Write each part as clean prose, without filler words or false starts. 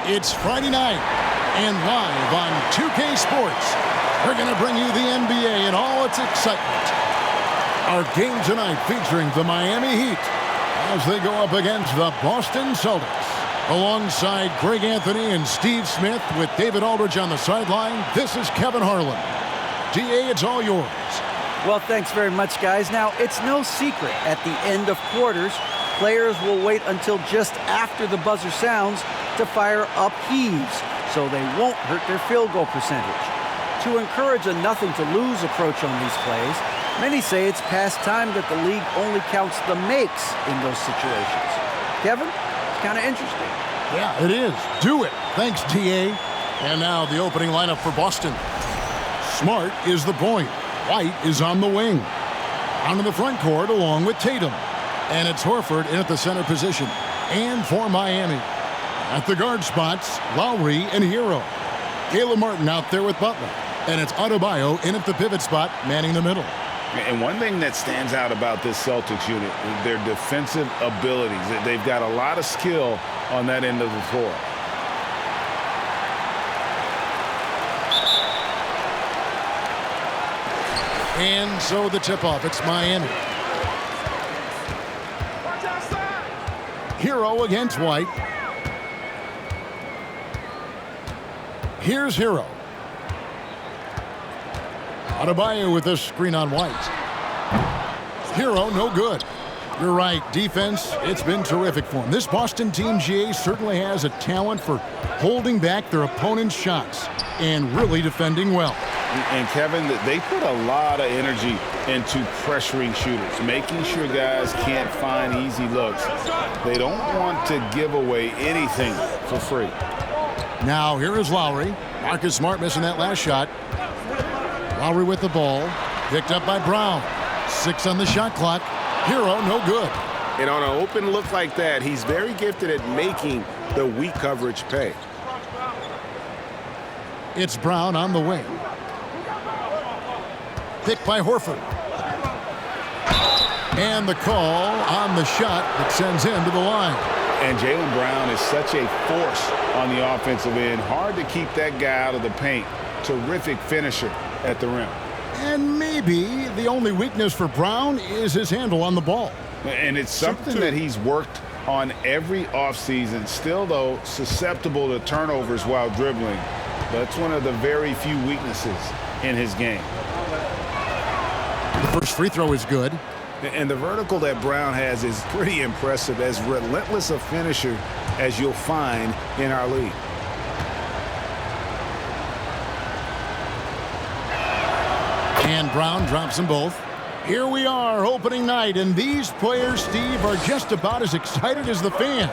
It's Friday night, and live on 2K Sports, we're going to bring you the NBA in all its excitement. Our game tonight featuring the Miami Heat as they go up against the Boston Celtics. Alongside Greg Anthony and Steve Smith with David Aldridge on the sideline, this is Kevin Harlan. DA, it's all yours. Well, thanks very much, guys. Now, it's no secret at the end of quarters, players will wait until just after the buzzer sounds to fire up heaves, so they won't hurt their field goal percentage. To encourage a nothing-to-lose approach on these plays, many say it's past time that the league only counts the makes in those situations. Kevin, it's kind of interesting. Yeah, it is. Do it. Thanks, DA. And now the opening lineup for Boston. Smart is the point. White is on the wing. On in the front court along with Tatum. And it's Horford in at the center position. And for Miami, at the guard spots, Lowry and Hero. Caleb Martin out there with Butler. And it's Adebayo in at the pivot spot, manning the middle. And one thing that stands out about this Celtics unit is their defensive abilities. They've got a lot of skill on that end of the floor. And so the tip-off, it's Miami. Hero against White. Here's Hero. Adebayo with this screen on White. Hero, no good. You're right, defense, it's been terrific for him. This Boston team, GA, certainly has a talent for holding back their opponent's shots and really defending well. And Kevin, they put a lot of energy into pressuring shooters, making sure guys can't find easy looks. They don't want to give away anything for free. Now here is Lowry. Marcus Smart missing that last shot. Lowry with the ball, picked up by Brown. 6 on the shot clock. Hero, no good. And on an open look like that, he's very gifted at making the weak coverage pay. It's Brown on the wing. Picked by Horford. And the call on the shot that sends him to the line. And Jaylen Brown is such a force on the offensive end. Hard to keep that guy out of the paint. Terrific finisher at the rim. And maybe the only weakness for Brown is his handle on the ball. And it's something that he's worked on every offseason. Still, though, susceptible to turnovers while dribbling. That's one of the very few weaknesses in his game. The first free throw is good. And the vertical that Brown has is pretty impressive, as relentless a finisher as you'll find in our league. And Brown drops them both. Here we are, opening night, and these players, Steve, are just about as excited as the fans.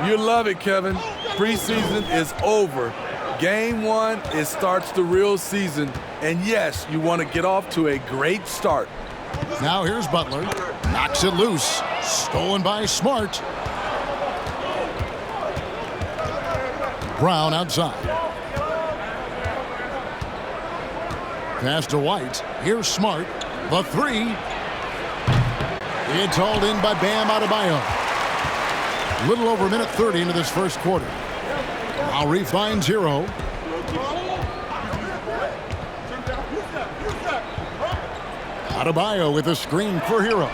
You love it, Kevin. Preseason is over. Game 1, it starts the real season. And yes, you want to get off to a great start. Now here's Butler. Knocks it loose. Stolen by Smart. Brown outside. Pass to White. Here's Smart. The three. It's hauled in by Bam Adebayo. Little over a minute 30 into this first quarter. Lowry finds Hero. Adebayo with a screen for Hero.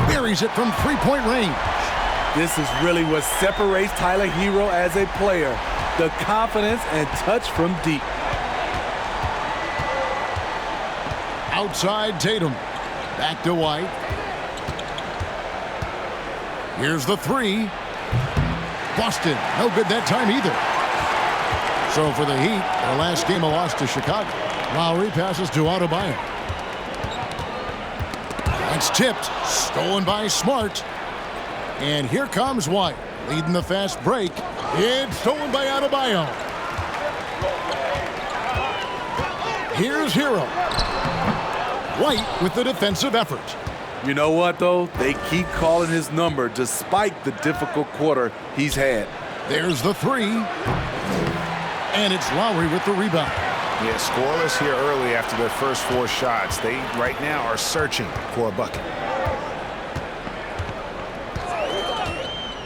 Buries it from three-point range. This is really what separates Tyler Hero as a player. The confidence and touch from deep. Outside Tatum. Back to White. Here's the three. Boston, no good that time either. So for the Heat, their last game a loss to Chicago. Lowry passes to Adebayo. That's tipped, stolen by Smart. And here comes White, leading the fast break. It's stolen by Adebayo. Here's Hero. White with the defensive effort. You know what, though? They keep calling his number despite the difficult quarter he's had. There's the three. And it's Lowry with the rebound. Yeah, scoreless here early after their first 4 shots. They, right now, are searching for a bucket.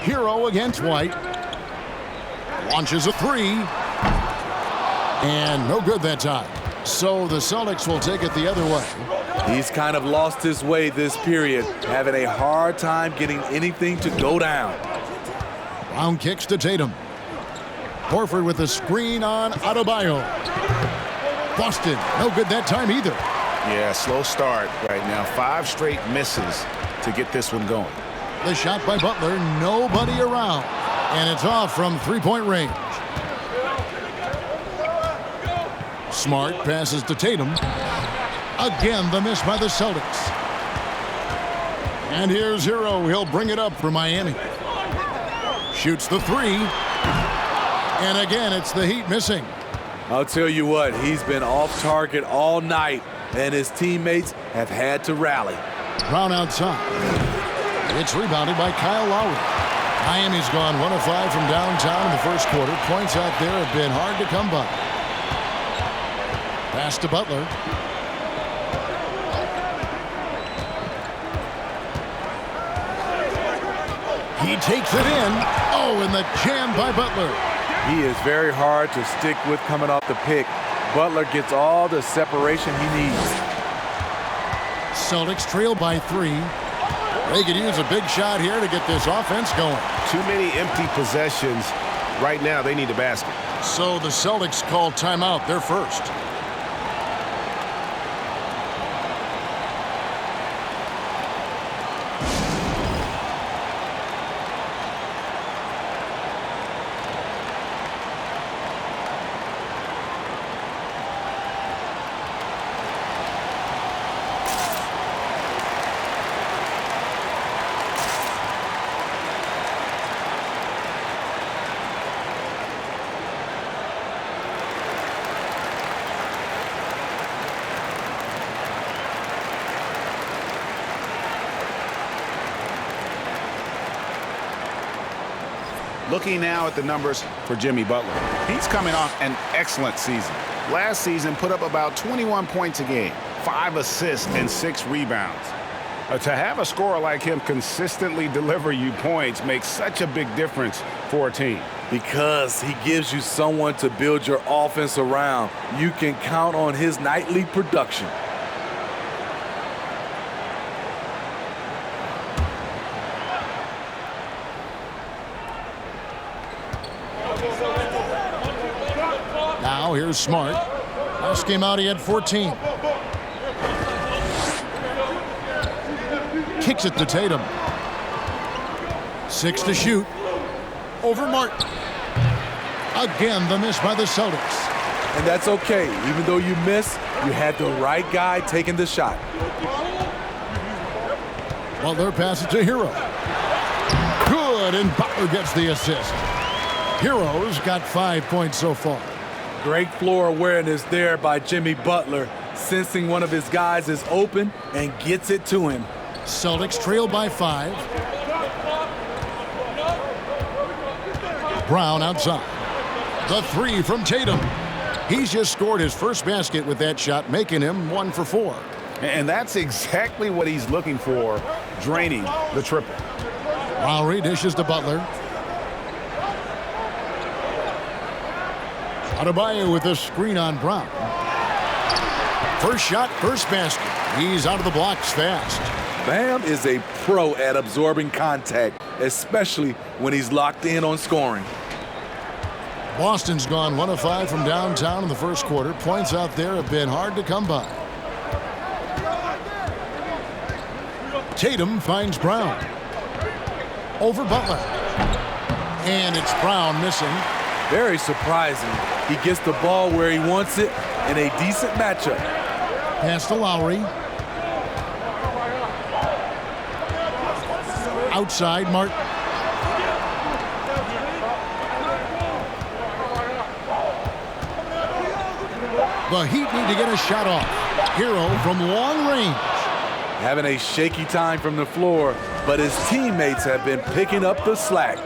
Hero against White. Launches a three. And no good that time. So the Celtics will take it the other way. He's kind of lost his way this period, having a hard time getting anything to go down. Brown kicks to Tatum. Horford with the screen on Adebayo. Boston, no good that time either. Yeah, slow start right now. 5 straight misses to get this one going. The shot by Butler, nobody around. And it's off from three-point range. Smart passes to Tatum. Again, the miss by the Celtics. And here's Hero. He'll bring it up for Miami. Shoots the three. And again, it's the Heat missing. I'll tell you what, he's been off target all night, and his teammates have had to rally. Brown outside. It's rebounded by Kyle Lowry. Miami's gone 1 of 5 from downtown in the first quarter. Points out there have been hard to come by. Pass to Butler. He takes it in. Oh, and the jam by Butler. He is very hard to stick with coming off the pick. Butler gets all the separation he needs. Celtics trail by 3. They could use a big shot here to get this offense going. Too many empty possessions. Right now, they need a basket. So the Celtics call timeout. They're first. Looking now at the numbers for Jimmy Butler. He's coming off an excellent season. Last season put up about 21 points a game, 5 assists and 6 rebounds. To have a scorer like him consistently deliver you points makes such a big difference for a team. Because he gives you someone to build your offense around. You can count on his nightly production. Now here's Smart. Last game out he had 14. Kicks it to Tatum. 6 to shoot. Over Martin. Again, the miss by the Celtics. And that's okay. Even though you miss, you had the right guy taking the shot. Butler passes to Hero. Good, and Butler gets the assist. Hero's got 5 points so far. Great floor awareness there by Jimmy Butler, sensing one of his guys is open and gets it to him. Celtics trail by 5. Brown outside. The 3 from Tatum. He's just scored his first basket with that shot, making him 1 for 4. And that's exactly what he's looking for, draining the triple. Lowry dishes to Butler. Adebayo with a screen on Brown. First shot, first basket. He's out of the blocks fast. Bam is a pro at absorbing contact, especially when he's locked in on scoring. Boston's gone 1 of 5 from downtown in the first quarter. Points out there have been hard to come by. Tatum finds Brown. Over Butler. And it's Brown missing. Very surprising. He gets the ball where he wants it in a decent matchup. Pass to Lowry. Outside, Martin. The Heat need to get a shot off. Hero from long range. Having a shaky time from the floor, but his teammates have been picking up the slack.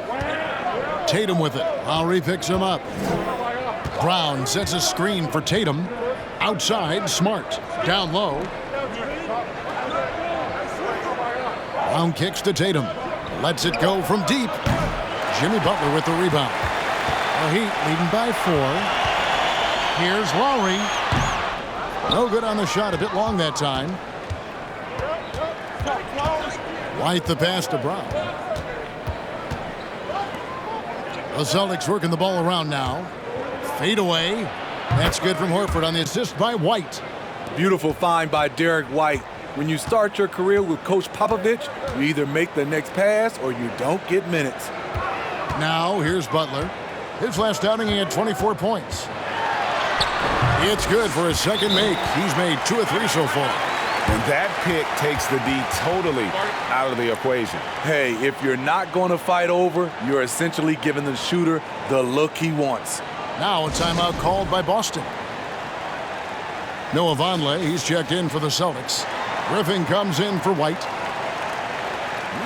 Tatum with it. Lowry picks him up. Brown sets a screen for Tatum. Outside, Smart. Down low. Brown kicks to Tatum. Lets it go from deep. Jimmy Butler with the rebound. The Heat leading by 4. Here's Lowry. No good on the shot. A bit long that time. White the pass to Brown. The Celtics working the ball around now. Fade away. That's good from Horford on the assist by White. Beautiful find by Derek White. When you start your career with Coach Popovich, you either make the next pass or you don't get minutes. Now here's Butler. His last outing he had 24 points. It's good for his second make. He's made 2 of 3 so far. And that pick takes the D totally out of the equation. Hey, if you're not going to fight over, you're essentially giving the shooter the look he wants. Now a timeout called by Boston. Noah Vonleh, he's checked in for the Celtics. Griffin comes in for White.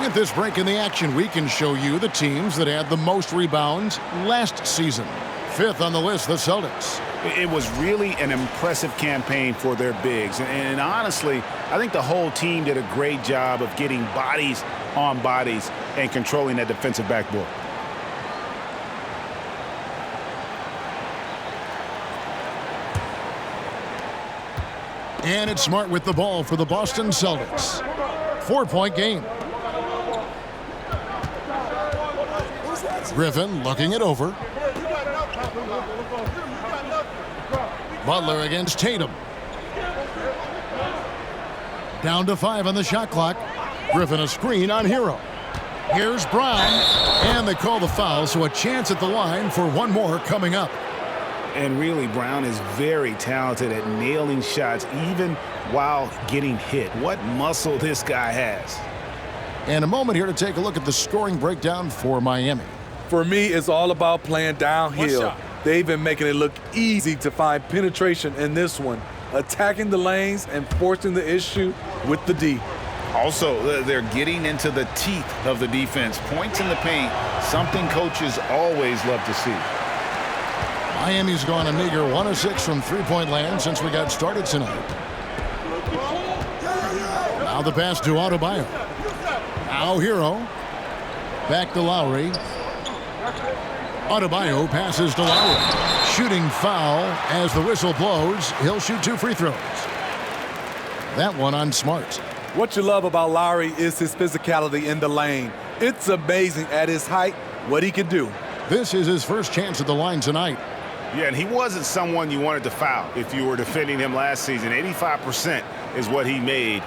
With this break in the action, we can show you the teams that had the most rebounds last season. 5th on the list, the Celtics. It was really an impressive campaign for their bigs. And honestly, I think the whole team did a great job of getting bodies on bodies and controlling that defensive backboard. And it's Smart with the ball for the Boston Celtics. 4-point game. Griffin looking it over. Butler against Tatum. Down to 5 on the shot clock. Griffin a screen on Hero. Here's Brown. And they call the foul, so a chance at the line for one more coming up. And really, Brown is very talented at nailing shots even while getting hit. What muscle this guy has. And a moment here to take a look at the scoring breakdown for Miami. For me, it's all about playing downhill. They've been making it look easy to find penetration in this one, attacking the lanes and forcing the issue with the D. Also, they're getting into the teeth of the defense. Points in the paint, something coaches always love to see. Miami's gone a meager 1 of 6 from three-point land since we got started tonight. Now the pass to Adebayo. Now Hero. Back to Lowry. Adebayo passes to Lowry. Shooting foul as the whistle blows. He'll shoot 2 free throws. That one on Smart. What you love about Lowry is his physicality in the lane. It's amazing at his height what he can do. This is his first chance at the line tonight. Yeah, and he wasn't someone you wanted to foul if you were defending him last season. 85% is what he made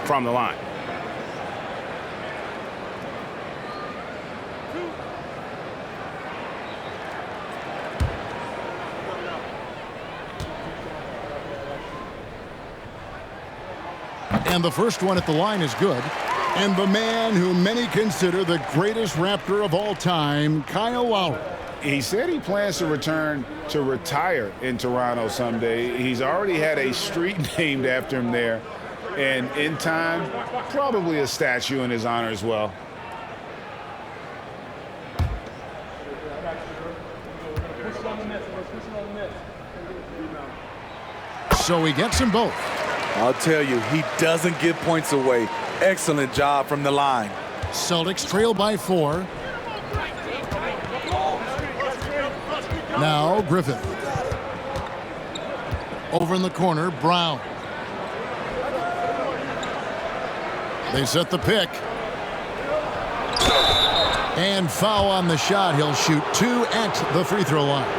from the line. And the first one at the line is good. And the man who many consider the greatest Raptor of all time, Kyle Lowry. He said he plans to return to retire in Toronto someday. He's already had a street named after him there. And in time, probably a statue in his honor as well. So he gets them both. I'll tell you, he doesn't give points away. Excellent job from the line. Celtics trail by 4. Now Griffin. Over in the corner, Brown. They set the pick. And foul on the shot. He'll shoot 2 at the free throw line.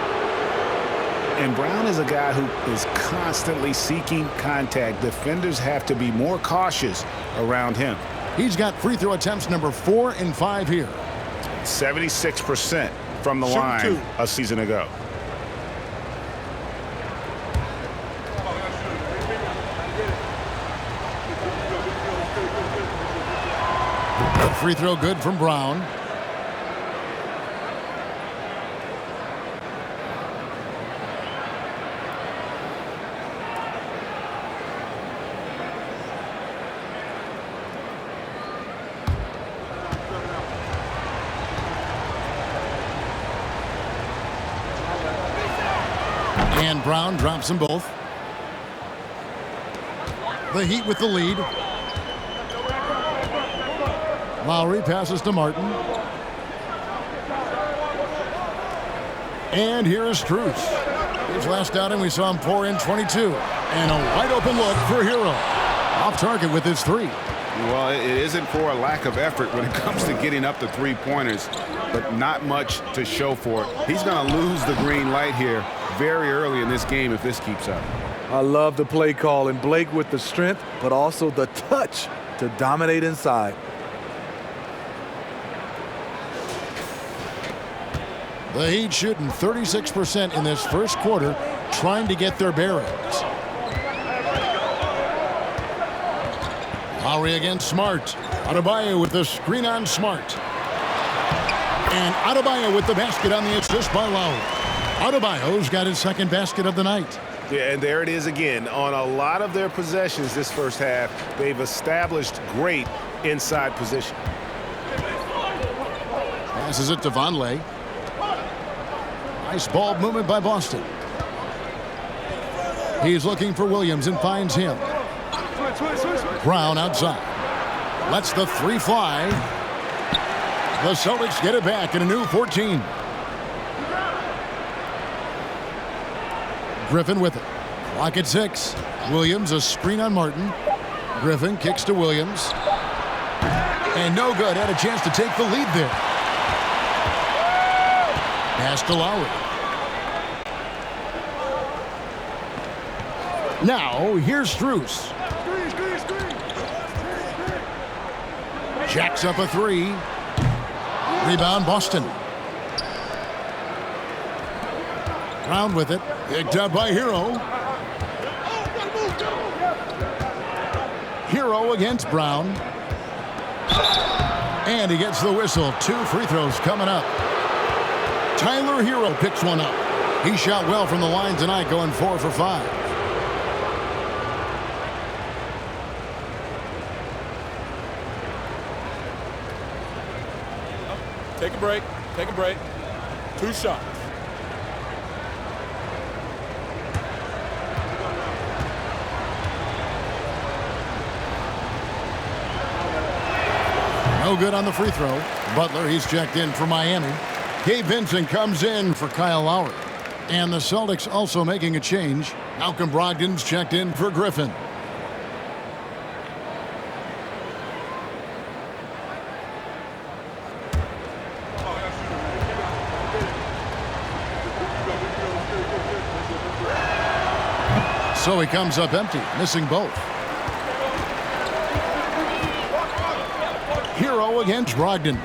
And Brown is a guy who is constantly seeking contact. Defenders have to be more cautious around him. He's got free throw attempts number 4 and 5 here. 76% from the line a season ago. Free throw good from Brown. And Brown drops them both. The Heat with the lead. Lowry passes to Martin. And here is Strus. His last outing, we saw him pour in 22. And a wide open look for Hero. Off target with his 3. Well, it isn't for a lack of effort when it comes to getting up the 3-pointers, but not much to show for it. He's going to lose the green light here very early in this game if this keeps up. I love the play call, and Blake with the strength, but also the touch to dominate inside. The Heat shooting 36% in this first quarter, trying to get their bearings. Lowry against Smart. Adebayo with the screen on Smart. And Adebayo with the basket on the assist by Lowry. Adebayo's got his second basket of the night. Yeah, and there it is again. On a lot of their possessions this first half, they've established great inside position. Passes it to Vonleh. Nice ball movement by Boston. He's looking for Williams and finds him. Brown outside. Lets the 3 fly. The Celtics get it back in a new 14. Griffin with it. Clock at 6. Williams a screen on Martin. Griffin kicks to Williams. And no good. Had a chance to take the lead there. Pass to Lowry. Now here's Strus. Jacks up a 3. Rebound Boston. Brown with it. Picked up by Hero. Hero against Brown. And he gets the whistle. 2 free throws coming up. Tyler Hero picks one up. He shot well from the line tonight, going 4 for 5. Take a break. Take a break. 2 shots. No good on the free throw. Butler, he's checked in for Miami. Gabe Vincent comes in for Kyle Lowry. And the Celtics also making a change. Malcolm Brogdon's checked in for Griffin. So he comes up empty, missing both. Hero against Brogdon.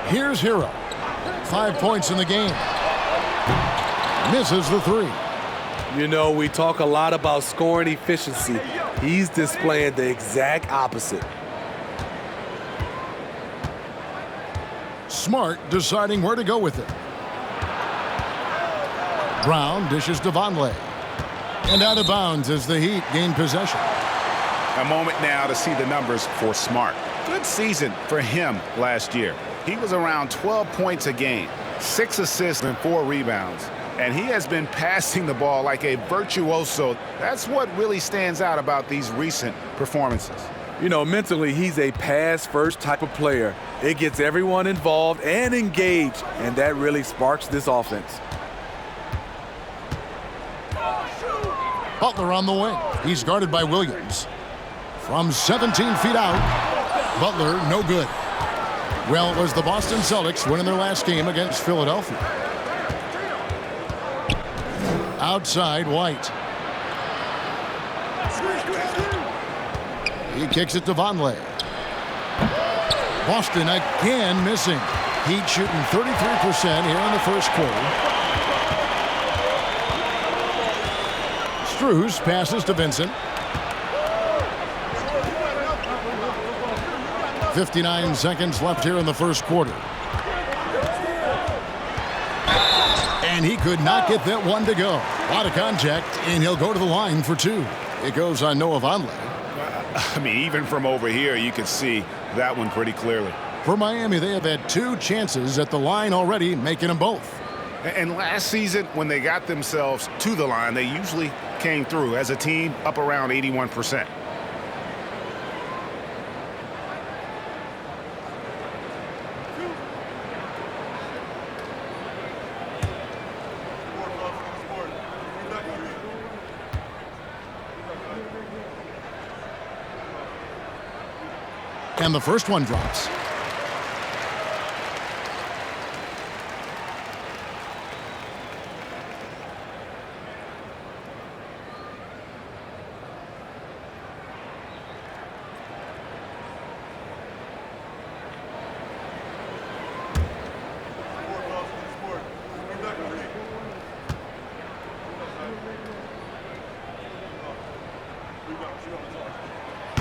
Here's Hero. 5 points in the game. Misses the 3. You know, we talk a lot about scoring efficiency. He's displaying the exact opposite. Smart deciding where to go with it. Brown dishes to Vonleh. And out of bounds as the Heat gain possession. A moment now to see the numbers for Smart. Good season for him last year. He was around 12 points a game, 6 assists and 4 rebounds. And he has been passing the ball like a virtuoso. That's what really stands out about these recent performances. You know, mentally, he's a pass-first type of player. It gets everyone involved and engaged, and that really sparks this offense. Butler on the wing. He's guarded by Williams. From 17 feet out, Butler no good. Well, it was the Boston Celtics winning their last game against Philadelphia. Outside, White. He kicks it to Vonleh. Boston again missing. Heat shooting 33% here in the first quarter. Strus passes to Vincent. 59 seconds left here in the first quarter. And he could not get that one to go. A lot of contact, and he'll go to the line for 2. It goes on Noah Vonleh. I mean, even from over here, you can see that one pretty clearly. For Miami, they have had 2 chances at the line already, making them both. And last season, when they got themselves to the line, they usually came through as a team up around 81%. And the first one drops.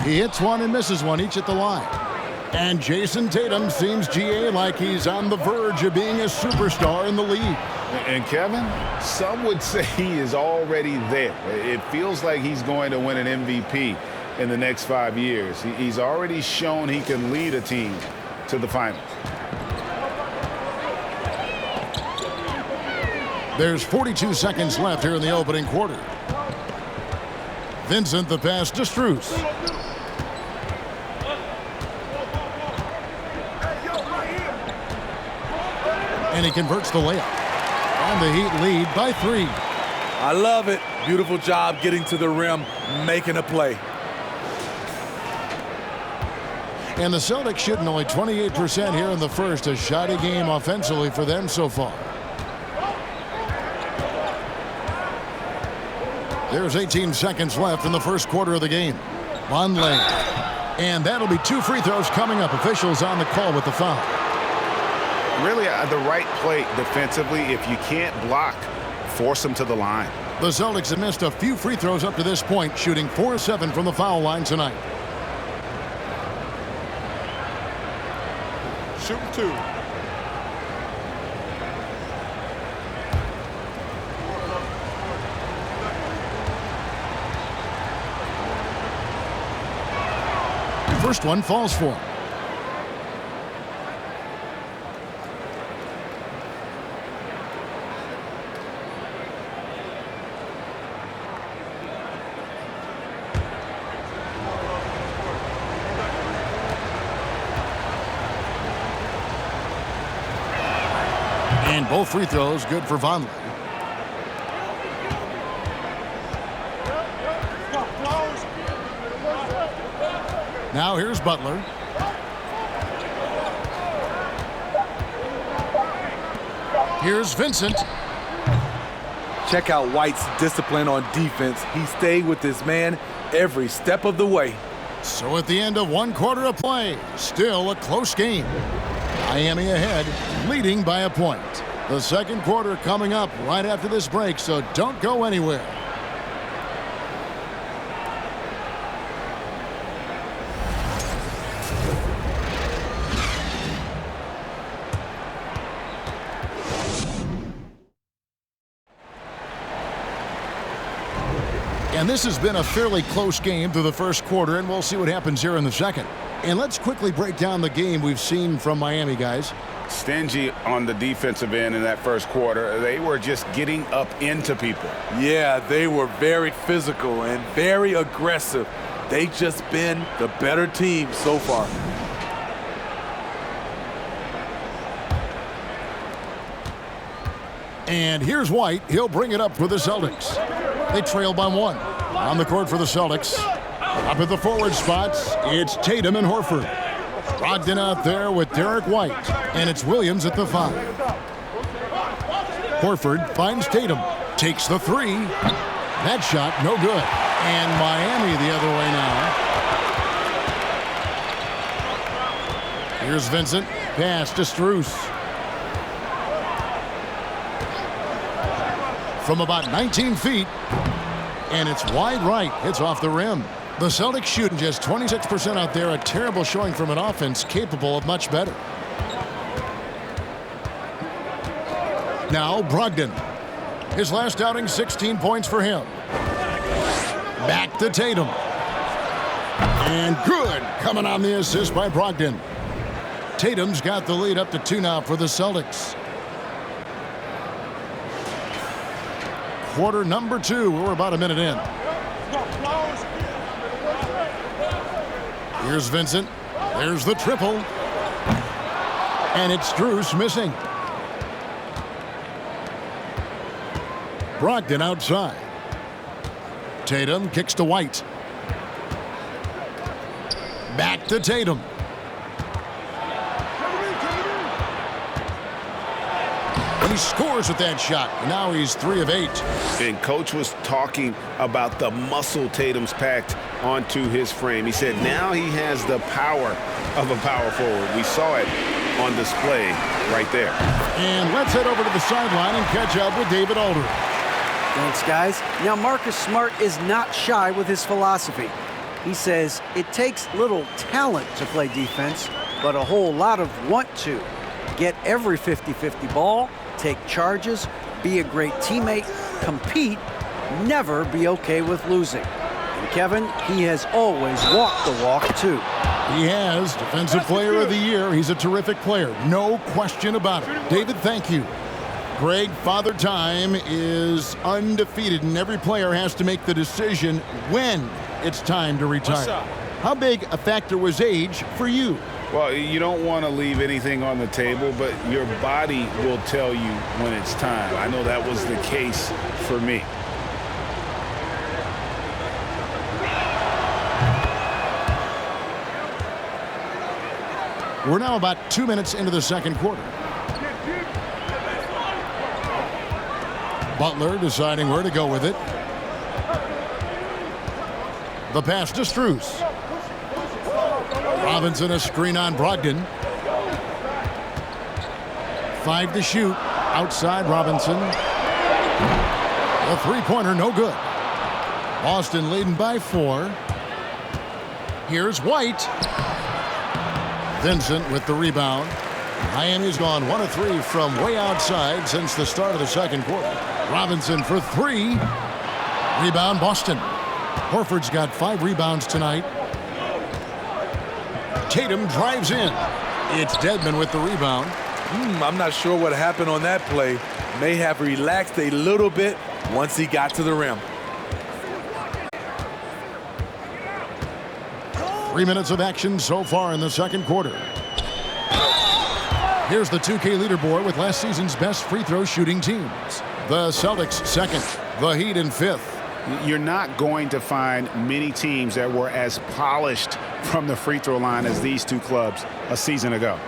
He hits one and misses one, each at the line. And Jason Tatum seems, GA, like he's on the verge of being a superstar in the league. And Kevin, some would say he is already there. It feels like he's going to win an MVP in the next 5 years. He's already shown he can lead a team to the finals. There's 42 seconds left here in the opening quarter. Vincent the pass to Strus. And he converts the layup. And the Heat lead by 3. I love it. Beautiful job getting to the rim, making a play. And the Celtics shooting only 28% here in the first. A shoddy game offensively for them so far. There's 18 seconds left in the first quarter of the game. Vonleh. And that'll be 2 free throws coming up. Officials on the call with the foul. Really the right play defensively. If you can't block, force them to the line. The Celtics have missed a few free throws up to this point, shooting 4-7 from the foul line tonight. Shooting 2. First one falls for him. And both free throws good for Vonleh. Now here's Butler. Here's Vincent. Check out White's discipline on defense. He stayed with his man every step of the way. So at the end of 1 quarter of play, still a close game. Miami ahead, leading by a point. The second quarter coming up right after this break, so don't go anywhere. And this has been a fairly close game through the first quarter, and we'll see what happens here in the second. And let's quickly break down the game we've seen from Miami, guys. Stingy on the defensive end in that first quarter. They were just getting up into people. Yeah, they were very physical and very aggressive. They just been the better team so far. And here's White. He'll bring it up for the Celtics. They trail by 1. On the court for the Celtics. Up at the forward spots, it's Tatum and Horford. Brogdon out there with Derek White. And it's Williams at the 5. Horford finds Tatum. Takes the 3. That shot, no good. And Miami the other way now. Here's Vincent. Pass to Strus. From about 19 feet. And it's wide right. It's off the rim. The Celtics shooting just 26% out there. A terrible showing from an offense capable of much better. Now Brogdon. His last outing, 16 points for him. Back to Tatum. And good. Coming on the assist by Brogdon. Tatum's got the lead up to 2 now for the Celtics. Quarter number 2. We're about a minute in. Here's Vincent. There's the triple. And it's Strus missing. Brogdon outside. Tatum kicks to White. Back to Tatum. He scores with that shot. Now he's 3 of 8. And Coach was talking about the muscle Tatum's packed onto his frame. He said now he has the power of a power forward. We saw it on display right there. And let's head over to the sideline and catch up with David Aldridge. Thanks, guys. Now, Marcus Smart is not shy with his philosophy. He says it takes little talent to play defense, but a whole lot of want to. Get every 50-50 ball, take charges, be a great teammate, compete, never be okay with losing. And Kevin, he has always walked the walk, too. He has. Defensive Player of the Year. He's a terrific player. No question about it. David, thank you. Greg, Father Time is undefeated, and every player has to make the decision when it's time to retire. How big a factor was age for you? Well, you don't want to leave anything on the table, but your body will tell you when it's time. I know that was the case for me. We're now about 2 minutes into the second quarter. Butler deciding where to go with it. The pass to Strus. Robinson a screen on Brogdon. 5 to shoot. Outside Robinson. The three-pointer no good. Boston leading by 4. Here's White. Vincent with the rebound. Miami's gone 1 of 3 from way outside since the start of the second quarter. Robinson for 3. Rebound Boston. Horford's got 5 rebounds tonight. Tatum drives in. It's Dedmon with the rebound. I'm not sure what happened on that play. May have relaxed a little bit once he got to the rim. 3 minutes of action so far in the second quarter. Here's the 2K leaderboard with last season's best free throw shooting teams. The Celtics second, the Heat in 5th. You're not going to find many teams that were as polished from the free throw line as these two clubs a season ago.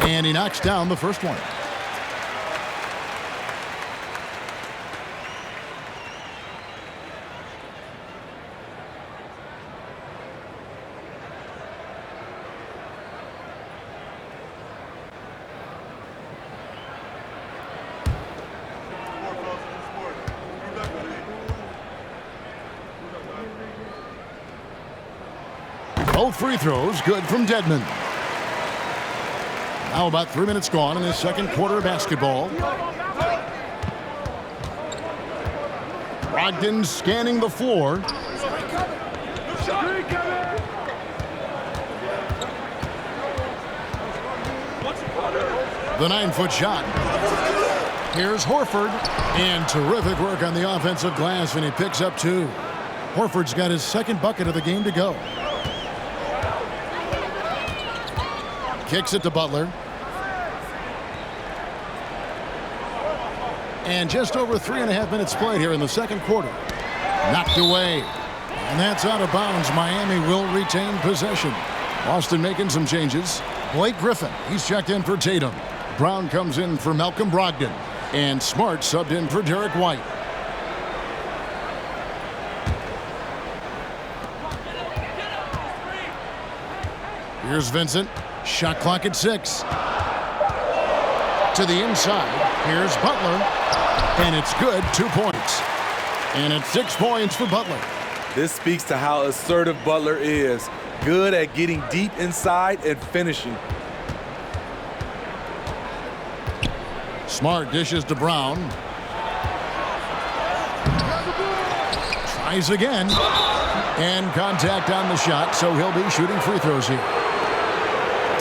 And he knocks down the first one. Both free throws good from Dedmon. Now about 3 minutes gone in the second quarter of basketball. Brogdon scanning the floor. The 9-foot shot. Here's Horford. And terrific work on the offensive glass, and he picks up 2. Horford's got his second bucket of the game to go. Kicks it to Butler. And just over 3.5 minutes played here in the second quarter. Knocked away. And that's out of bounds. Miami will retain possession. Boston making some changes. Blake Griffin, he's checked in for Tatum. Brown comes in for Malcolm Brogdon. And Smart subbed in for Derek White. Here's Vincent. Shot clock at 6. To the inside. Here's Butler. And it's good. 2 points. And it's 6 points for Butler. This speaks to how assertive Butler is. Good at getting deep inside and finishing. Smart dishes to Brown. Tries again. And contact on the shot, so he'll be shooting free throws here.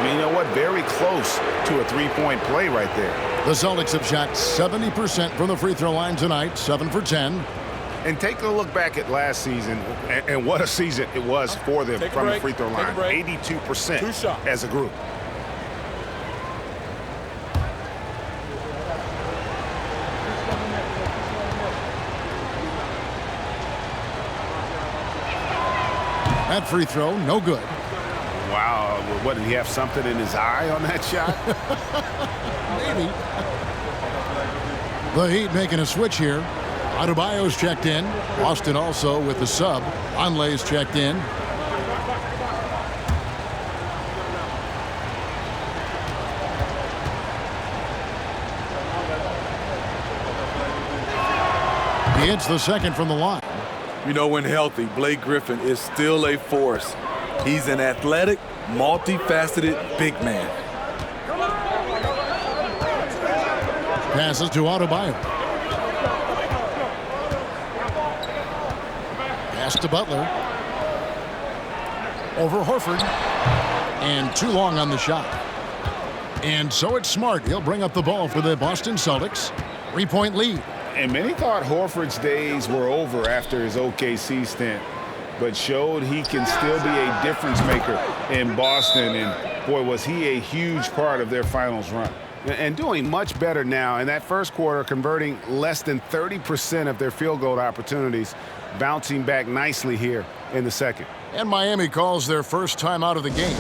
You know what? Very close to a three-point play right there. The Celtics have shot 70% from the free throw line tonight, 7 for 10. And take a look back at last season, and what a season it was for them from the free throw line. 82% as a group. That free throw, no good. Wow, what, did he have something in his eye on that shot? Maybe. The Heat making a switch here. Adebayo's checked in. Boston also with the sub. Onley's checked in. He hits the second from the line. You know, when healthy, Blake Griffin is still a force. He's an athletic, multifaceted big man. Passes to Adebayo. Pass to Butler. Over Horford. And too long on the shot. And so it's Smart. He'll bring up the ball for the Boston Celtics. 3-point lead. And many thought Horford's days were over after his OKC stint, but showed he can still be a difference maker in Boston. And boy, was he a huge part of their finals run. And doing much better now in that first quarter, converting less than 30% of their field goal opportunities, bouncing back nicely here in the second. And Miami calls their first time out of the game.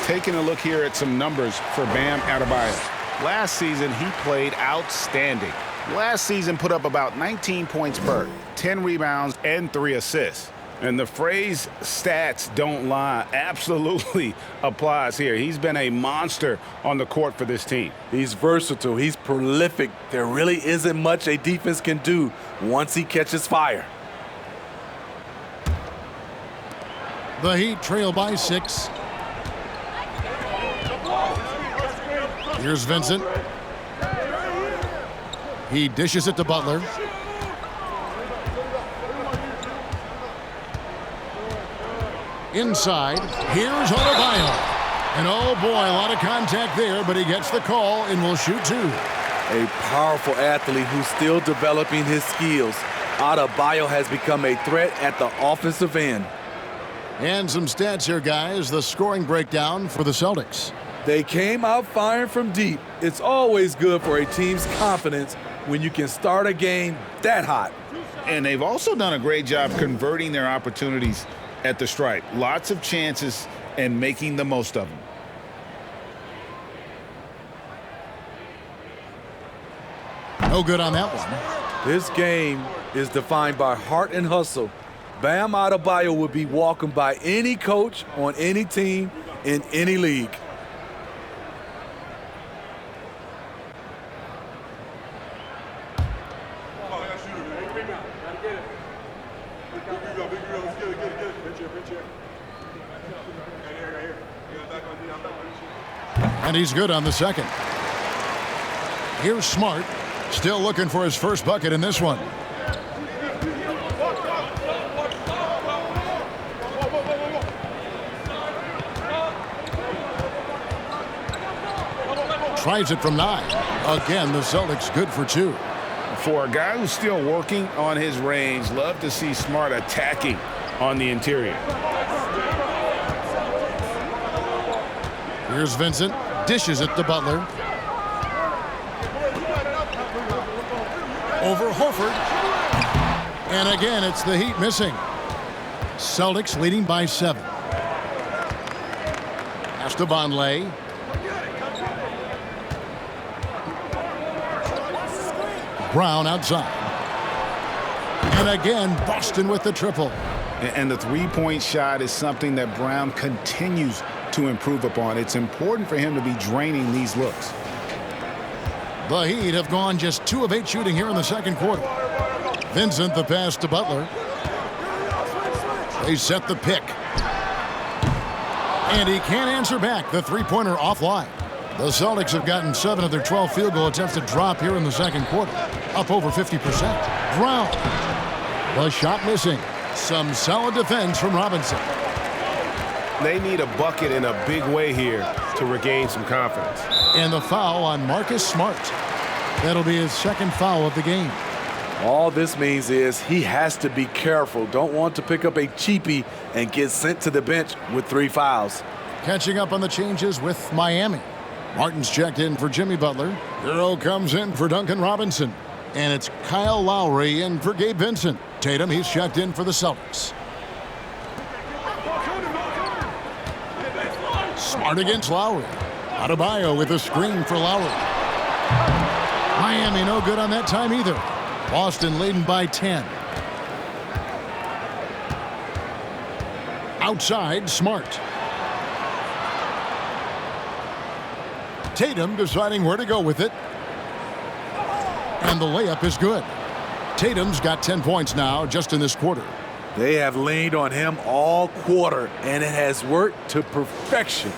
Taking a look here at some numbers for Bam Adebayo. Last season, he played outstanding. Last season put up about 19 points per, 10 rebounds, and 3 assists. And the phrase stats don't lie absolutely applies here. He's been a monster on the court for this team. He's versatile. He's prolific. There really isn't much a defense can do once he catches fire. The Heat trail by 6. Here's Vincent. He dishes it to Butler. Inside, here's Adebayo. And oh boy, a lot of contact there, but he gets the call and will shoot 2. A powerful athlete who's still developing his skills. Adebayo has become a threat at the offensive end. And some stats here, guys. The scoring breakdown for the Celtics. They came out firing from deep. It's always good for a team's confidence when you can start a game that hot. And they've also done a great job converting their opportunities at the stripe. Lots of chances and making the most of them. No good on that one. This game is defined by heart and hustle. Bam Adebayo would be welcomed by any coach on any team in any league. And he's good on the second. Here's Smart, still looking for his first bucket in this one. Tries it from 9. Again, the Celtics good for 2. For a guy who's still working on his range, love to see Smart attacking on the interior. Here's Vincent, dishes it to Butler. Over Horford. And again, it's the Heat missing. Celtics leading by 7. Pass to Vonleh. Brown outside. And again, Boston with the triple. And the three-point shot is something that Brown continues to improve upon. It's important for him to be draining these looks. The Heat have gone just 2 of 8 shooting here in the second quarter. Vincent the pass to Butler. They set the pick. And he can't answer back. The three-pointer offline. The Celtics have gotten 7 of their 12 field goal attempts to drop here in the second quarter. Up over 50%. Brown. The shot missing. Some solid defense from Robinson. They need a bucket in a big way here to regain some confidence. And the foul on Marcus Smart. That'll be his second foul of the game. All this means is he has to be careful. Don't want to pick up a cheapie and get sent to the bench with 3 fouls. Catching up on the changes with Miami. Martin's checked in for Jimmy Butler. Hero comes in for Duncan Robinson. And it's Kyle Lowry in for Gabe Vincent. Tatum, he's checked in for the Celtics. Smart against Lowry. Adebayo with a screen for Lowry. Miami no good on that time either. Boston leading by 10. Outside, Smart. Tatum deciding where to go with it. And the layup is good. Tatum's got 10 points now just in this quarter. They have leaned on him all quarter, and it has worked to perfection.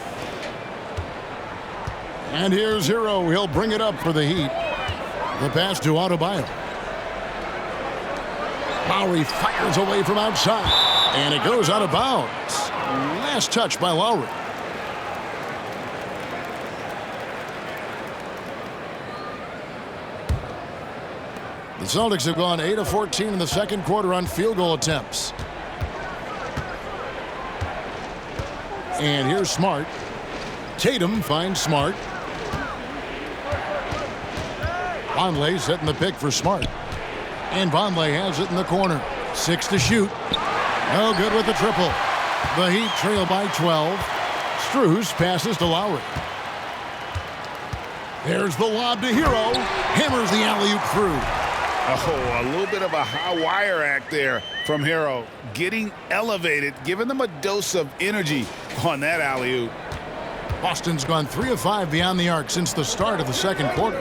And here's Hero. He'll bring it up for the Heat. The pass to Adebayo. Lowry fires away from outside. And it goes out of bounds. Last touch by Lowry. The Celtics have gone 8 of 14 in the second quarter on field goal attempts. And here's Smart. Tatum finds Smart. Vonleh setting the pick for Smart. And Vonleh has it in the corner. 6 to shoot. No good with the triple. The Heat trail by 12. Strus passes to Lowry. There's the lob to Hero. Hammers the alley-oop through. Oh, a little bit of a high wire act there from Hero. Getting elevated, giving them a dose of energy on that alley-oop. Boston's gone 3 of 5 beyond the arc since the start of the second quarter.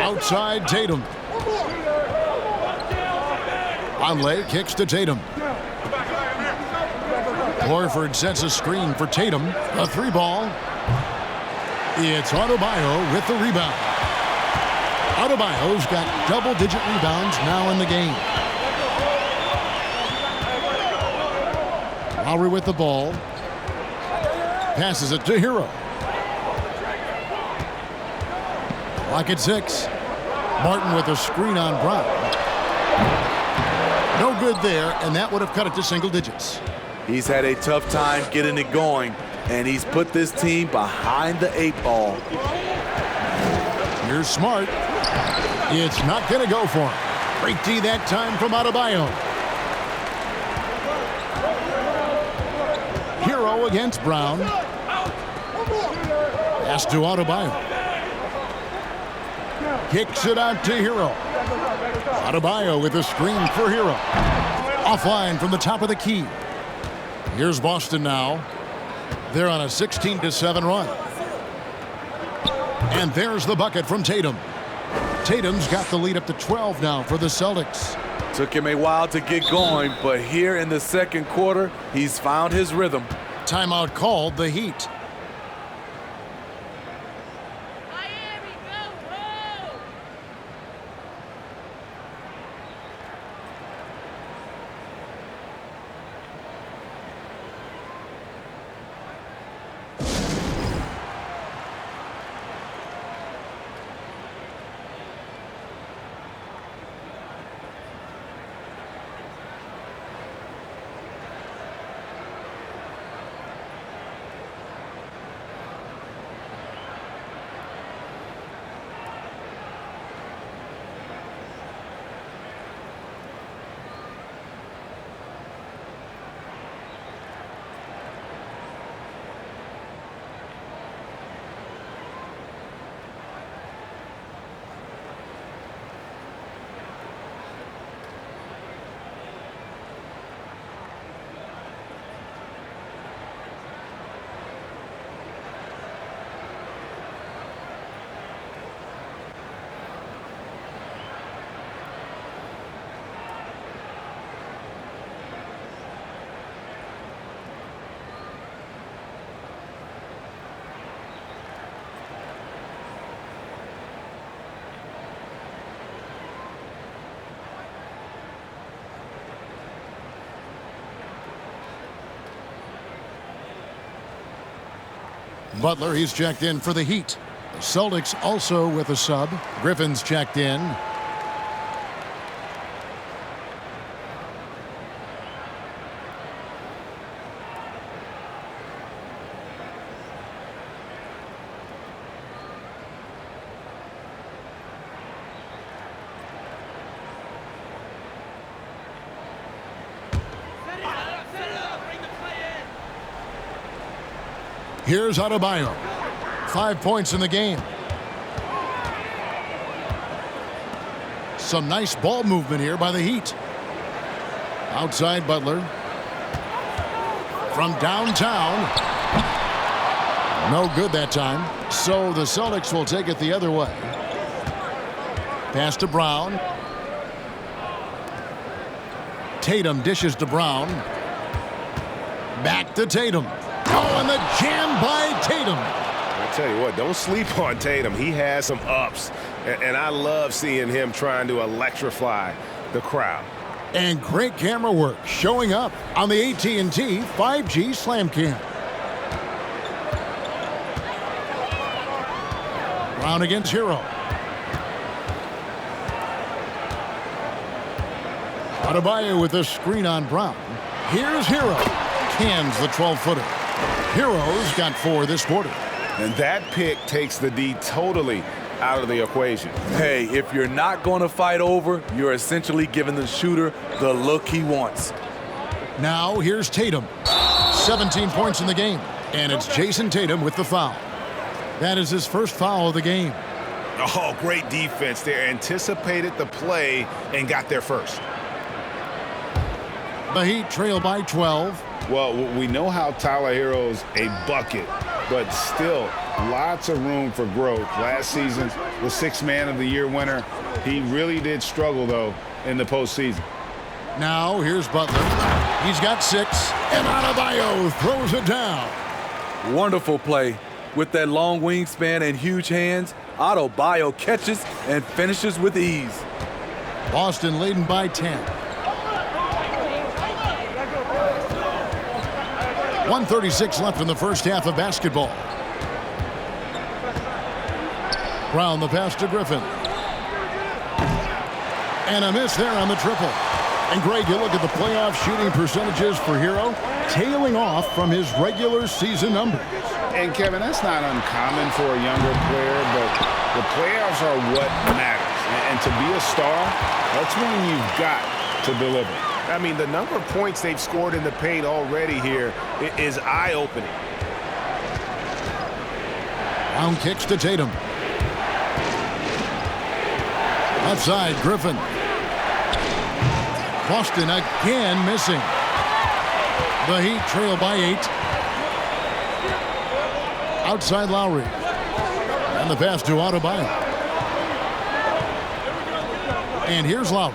Outside Tatum. Vonleh kicks to Tatum. Horford sets a screen for Tatum. A 3-ball. It's Adebayo with the rebound. Adebayo's got double-digit rebounds now in the game. Lowry with the ball. Passes it to Hero. Clock at 6. Martin with a screen on Brown. No good there, and that would have cut it to single digits. He's had a tough time getting it going, and he's put this team behind the 8 ball. Here's Smart. It's not going to go for him. Great D that time from Adebayo. Hero against Brown. Pass to Adebayo. Kicks it out to Hero. Adebayo with a screen for Hero. Offline from the top of the key. Here's Boston now. They're on a 16-7 run. And there's the bucket from Tatum. Tatum's got the lead up to 12 now for the Celtics. Took him a while to get going, but here in the second quarter, he's found his rhythm. Timeout called the Heat. Butler, he's checked in for the Heat. The Celtics also with a sub. Griffin's checked in. Here's Adebayo. 5 points in the game. Some nice ball movement here by the Heat. Outside Butler. From downtown. No good that time. So the Celtics will take it the other way. Pass to Brown. Tatum dishes to Brown. Back to Tatum. Oh, and the jam by Tatum. I tell you what, don't sleep on Tatum. He has some ups, and I love seeing him trying to electrify the crowd. And great camera work showing up on the AT&T 5G Slam Cam. Brown against Hero. Adebayo with a screen on Brown. Here's Hero. Cans the 12-footer. Hero's got 4 this quarter. And that pick takes the D totally out of the equation. Hey, if you're not going to fight over, you're essentially giving the shooter the look he wants. Now here's Tatum. 17 points in the game. And it's Jason Tatum with the foul. That is his first foul of the game. Oh, great defense there. Anticipated the play and got there first. The Heat trail by 12. Well, we know how Tyler Hero's a bucket, but still lots of room for growth. Last season, the 6th Man of the Year winner. He really did struggle, though, in the postseason. Now here's Butler. He's got 6, and Adebayo throws it down. Wonderful play. With that long wingspan and huge hands, Adebayo catches and finishes with ease. Boston leading by 10. 1:36 left in the first half of basketball. Brown the pass to Griffin. And a miss there on the triple. And Greg, you look at the playoff shooting percentages for Hero, tailing off from his regular season numbers. And Kevin, that's not uncommon for a younger player, but the playoffs are what matters. And to be a star, that's when you've got to deliver. I mean, the number of points they've scored in the paint already here is eye-opening. Brown kicks to Tatum. Outside, Griffin. Boston again missing. The Heat trail by 8. Outside Lowry. And the pass to Adebayo. And here's Lowry.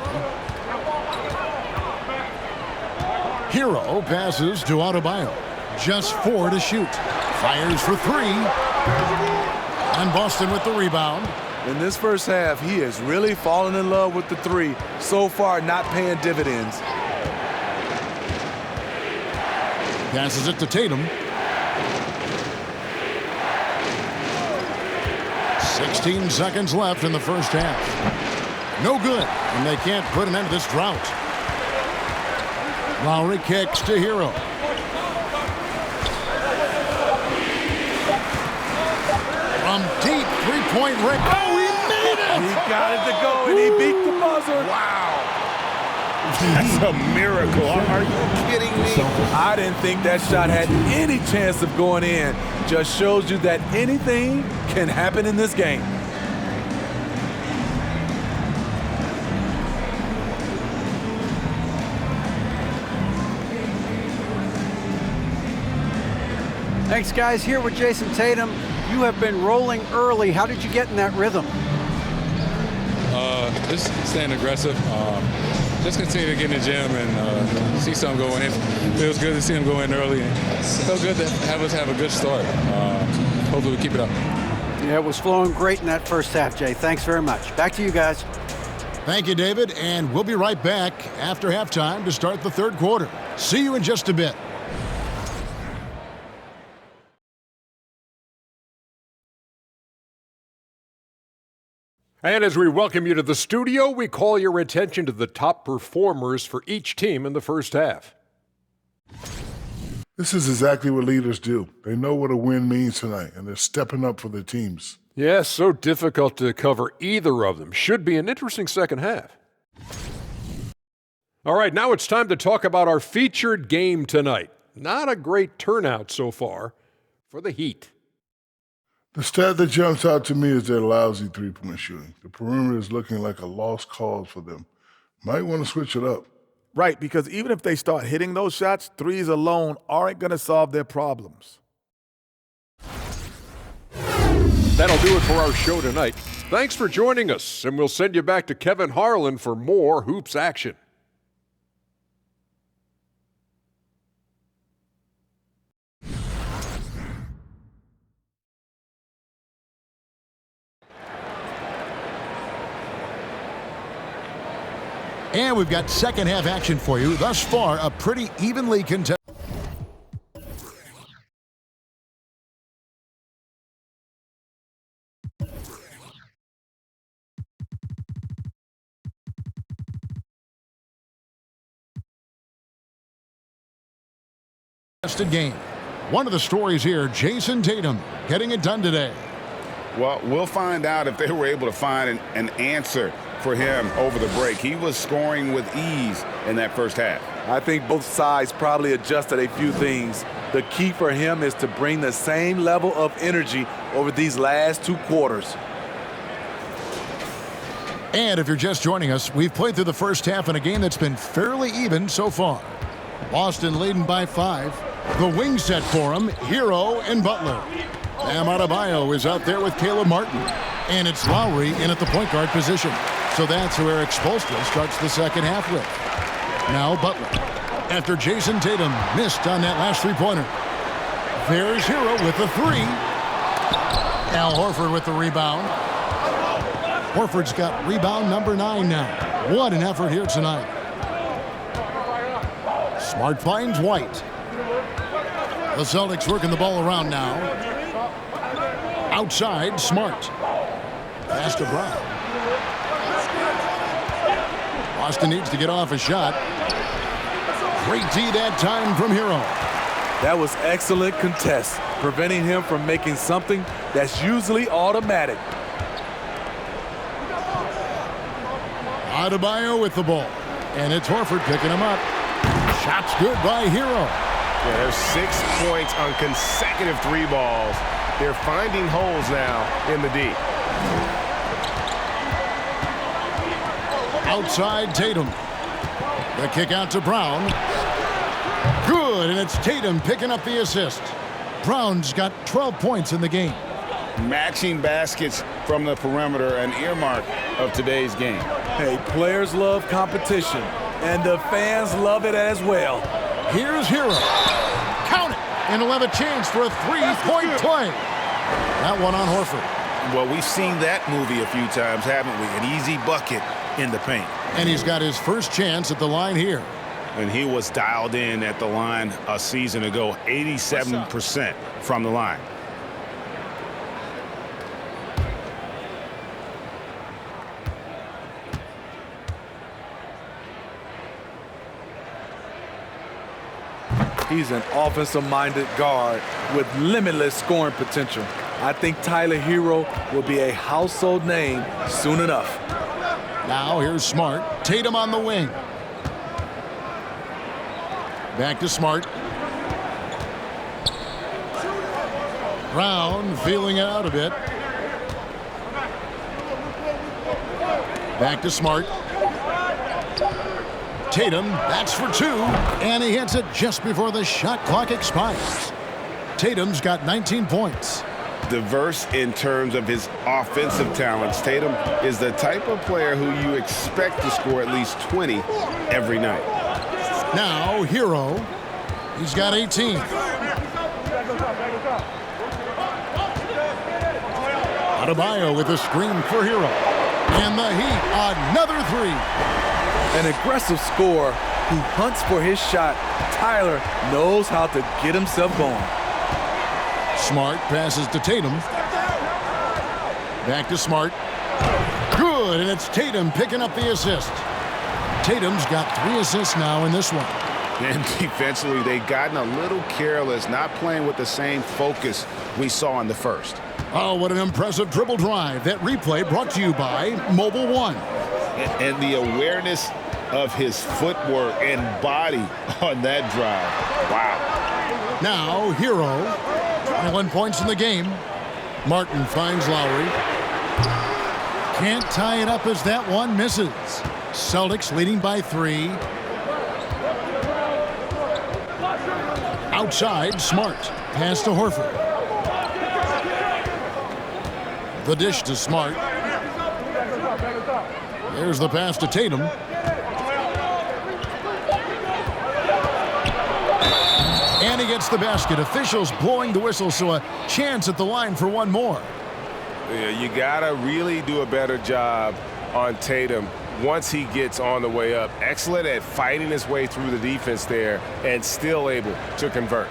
Hero passes to Adebayo. Just 4 to shoot. Fires for 3. And Boston with the rebound. In this first half, he has really fallen in love with the 3. So far, not paying dividends. Passes it to Tatum. 16 seconds left in the first half. No good, and they can't put an end to this drought. Lowry kicks to Hero. From deep three-point range. Oh, he made it! He got it to go, and he beat the buzzer. Wow. That's a miracle. Are you kidding me? I didn't think that shot had any chance of going in. Just shows you that anything can happen in this game. Thanks, guys. Here with Jason Tatum. You have been rolling early. How did you get in that rhythm? Just staying aggressive. Just continue to get in the gym and see something go in. Feels good to see him go in early. It felt good to have us have a good start. Hopefully we keep it up. Yeah, it was flowing great in that first half, Jay. Thanks very much. Back to you guys. Thank you, David, and we'll be right back after halftime to start the third quarter. See you in just a bit. And as we welcome you to the studio, we call your attention to the top performers for each team in the first half. This is exactly what leaders do. They know what a win means tonight, and they're stepping up for their teams. Yes, so difficult to cover either of them. Should be an interesting second half. All right, now it's time to talk about our featured game tonight. Not a great turnout so far for the Heat. The stat that jumps out to me is their lousy three-point shooting. The perimeter is looking like a lost cause for them. Might want to switch it up. Right, because even if they start hitting those shots, threes alone aren't going to solve their problems. That'll do it for our show tonight. Thanks for joining us, and we'll send you back to Kevin Harlan for more hoops action. And we've got second half action for you. Thus far, a pretty evenly contested. Game. One of the stories here, Jason Tatum getting it done today. Well, we'll find out if they were able to find an answer for him over the break. He was scoring with ease in that first half. I think both sides probably adjusted a few things. The key for him is to bring the same level of energy over these last two quarters. And if you're just joining us, we've played through the first half in a game that's been fairly even so far. Boston leading by 5. The wing set for him, Hero and Butler. Bam Adebayo is out there with Caleb Martin. And it's Lowry in at the point guard position. So that's who Eric Spoelstra starts the second half with. Now Butler. After Jason Tatum missed on that last three-pointer. There's Hero with the 3. Al Horford with the rebound. Horford's got rebound number 9 now. What an effort here tonight. Smart finds White. The Celtics working the ball around now. Outside, Smart. Pass to Brown. Boston needs to get off a shot. Great D that time from Hero. That was excellent contest, preventing him from making something that's usually automatic. Adebayo with the ball. And it's Horford picking him up. Shots good by Hero. Yeah, there's 6 points on consecutive 3 balls. They're finding holes now in the D. Outside Tatum. The kick out to Brown. Good, and it's Tatum picking up the assist. Brown's got 12 points in the game. Matching baskets from the perimeter, an earmark of today's game. Hey, players love competition, and the fans love it as well. Here's Hero. Count it, and he'll have a chance for a three-point play. That one on Horford. Well, we've seen that movie a few times, haven't we? An easy bucket in the paint. And he's got his first chance at the line here. And he was dialed in at the line a season ago, 87% from the line. He's an offensive-minded guard with limitless scoring potential. I think Tyler Hero will be a household name soon enough. Now here's Smart. Tatum on the wing. Back to Smart. Brown feeling it out a bit. Back to Smart. Tatum, that's for 2, and he hits it just before the shot clock expires. Tatum's got 19 points. Diverse in terms of his offensive talents. Tatum is the type of player who you expect to score at least 20 every night. Now, Hero. He's got 18. Adebayo with a screen for Hero. And the Heat, another 3. An aggressive scorer who hunts for his shot. Tyler knows how to get himself going. Smart passes to Tatum. Back to Smart. good, and it's Tatum picking up the assist. Tatum's got 3 assists now in this one. And defensively, they've gotten a little careless, not playing with the same focus we saw in the first. Oh, what an impressive dribble drive. That replay brought to you by Mobile One. And the awareness of his footwork and body on that drive. Wow. Now, Hero. 21 points in the game. Martin finds Lowry. Can't tie it up as that one misses. Celtics leading by 3. Outside, Smart. Pass to Horford. The dish to Smart. There's the pass to Tatum. And he gets the basket. Officials blowing the whistle, so a chance at the line for one more. Yeah, you got to really do a better job on Tatum once he gets on the way up. Excellent at fighting his way through the defense there and still able to convert.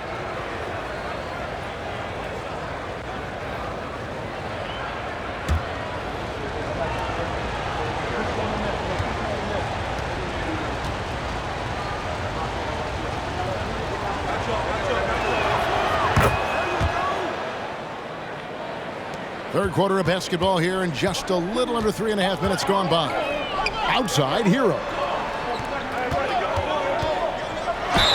Third quarter of basketball here, and just a little under 3.5 minutes gone by. Outside, Hero.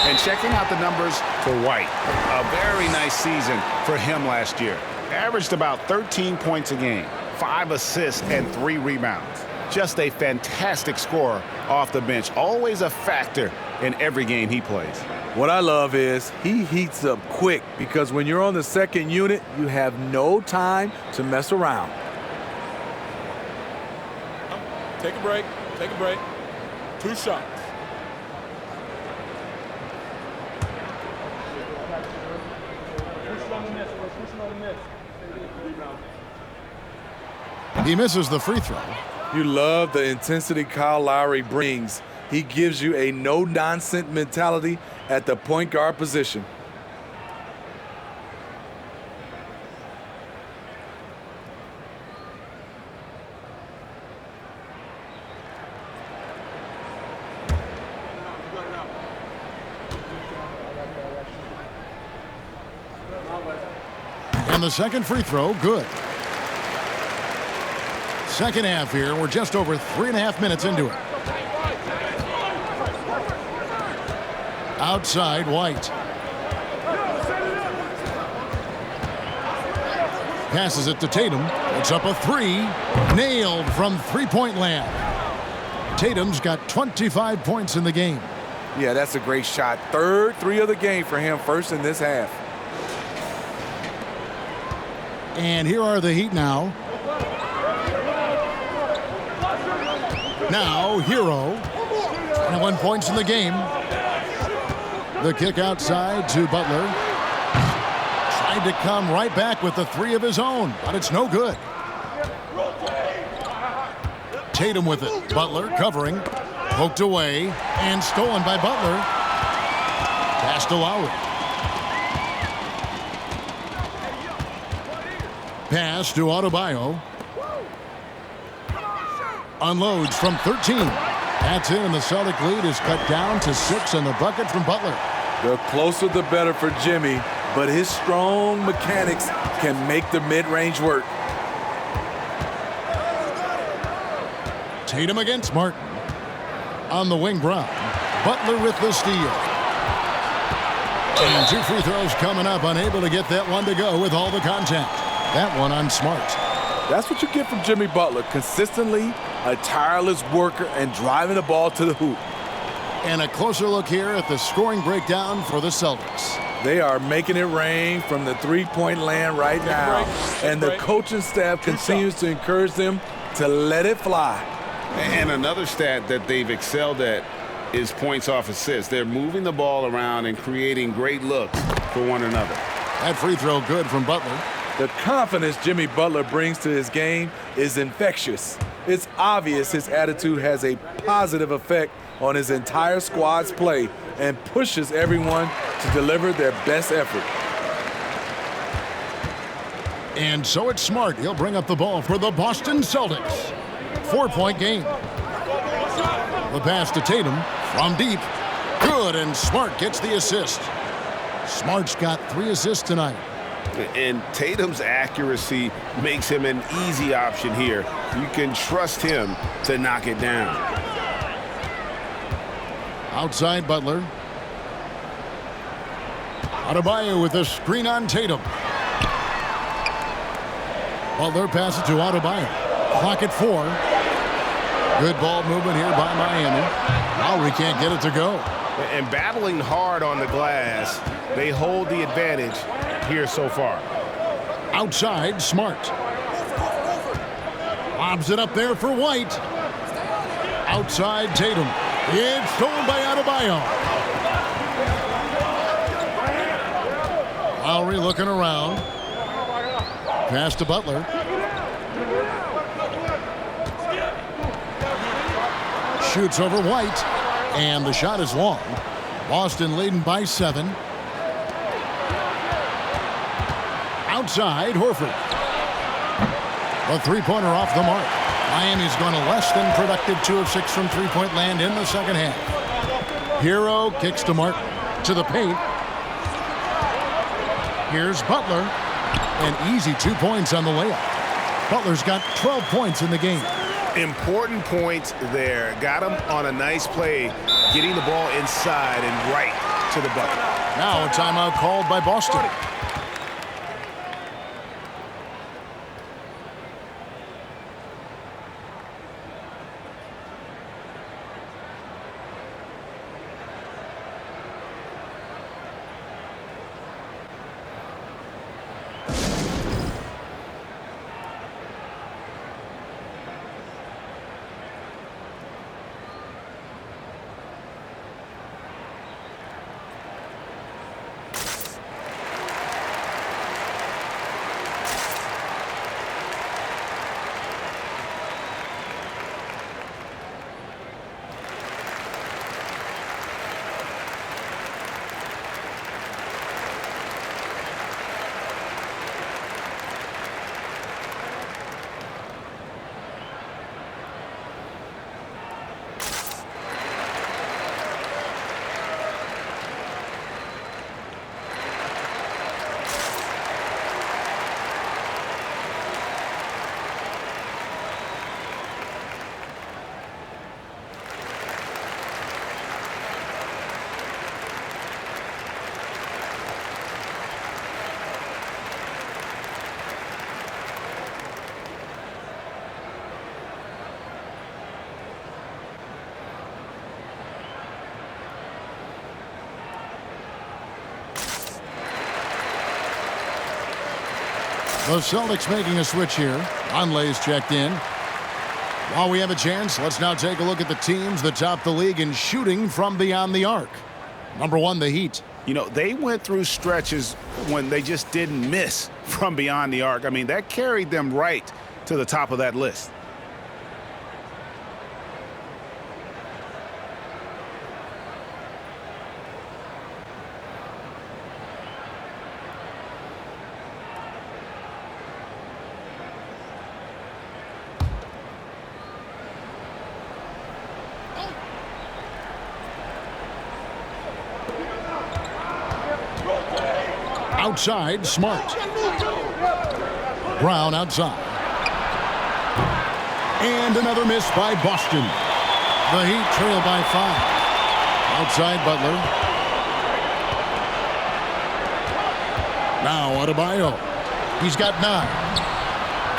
And checking out the numbers for White. A very nice season for him last year. Averaged about 13 points a game, 5 assists, and 3 rebounds. Just a fantastic scorer off the bench. Always a factor in every game he plays. What I love is he heats up quick because when you're on the second unit, you have no time to mess around. Take a break. Take a break. 2 shots. He misses the free throw. You love the intensity Kyle Lowry brings. He gives you a no-nonsense mentality at the point guard position. And the second free throw, good. Second half here. We're just over 3.5 minutes into it. Outside, White. Passes it to Tatum. It's up a 3. Nailed from three-point land. Tatum's got 25 points in the game. Yeah, that's a great shot. Third 3 of the game for him, first in this half. And here are the Heat now. Now, Hero. 21 points in the game. The kick outside to Butler. Tried to come right back with the 3 of his own, but it's no good. Tatum with it. Butler covering. Poked away and stolen by Butler. Pass to Lowry. Pass to Adebayo. Unloads from 13. That's in, and the Celtic lead is cut down to 6, and the bucket from Butler. The closer the better for Jimmy, but his strong mechanics can make the mid-range work. Tatum against Martin. On the wing, Brown. Butler with the steal. And 2 free throws coming up, unable to get that one to go with all the contact. That one on Smart. That's what you get from Jimmy Butler. Consistently a tireless worker and driving the ball to the hoop. And a closer look here at the scoring breakdown for the Celtics. They are making it rain from the three-point land right now. And the coaching staff continues to encourage them to let it fly. And another stat that they've excelled at is points off assists. They're moving the ball around and creating great looks for one another. That free throw good from Butler. The confidence Jimmy Butler brings to his game is infectious. It's obvious his attitude has a positive effect on his entire squad's play and pushes everyone to deliver their best effort. And so it's Smart. He'll bring up the ball for the Boston Celtics. 4-point game. The pass to Tatum from deep. Good, and Smart gets the assist. Smart's got 3 assists tonight. And Tatum's accuracy makes him an easy option here. You can trust him to knock it down. Outside Butler. Adebayo with a screen on Tatum. Butler passes to Adebayo. Clock at 4. Good ball movement here by Miami. Lowry can't get it to go. And battling hard on the glass, they hold the advantage here so far. Outside, Smart. Lobs it up there for White. Outside, Tatum. It's stolen by Adebayo. Lowry looking around. Pass to Butler. Shoots over White. And the shot is long. Boston leading by 7. Outside, Horford. The three-pointer off the mark. Miami's gone a less than productive 2 of 6 from three-point land in the second half. Hero kicks to Martin. To the paint. Here's Butler. An easy 2 points on the layup. Butler's got 12 points in the game. Important points there. Got him on a nice play, getting the ball inside and right to the bucket. Now a timeout called by Boston. The Celtics making a switch here. Conley's checked in. While we have a chance, let's now take a look at the teams that top the league in shooting from beyond the arc. Number 1, the Heat. You know, they went through stretches when they just didn't miss from beyond the arc. I mean, that carried them right to the top of that list. Outside, Smart. Brown outside. And another miss by Boston. The Heat trail by 5. Outside, Butler. Now Adebayo. He's got 9.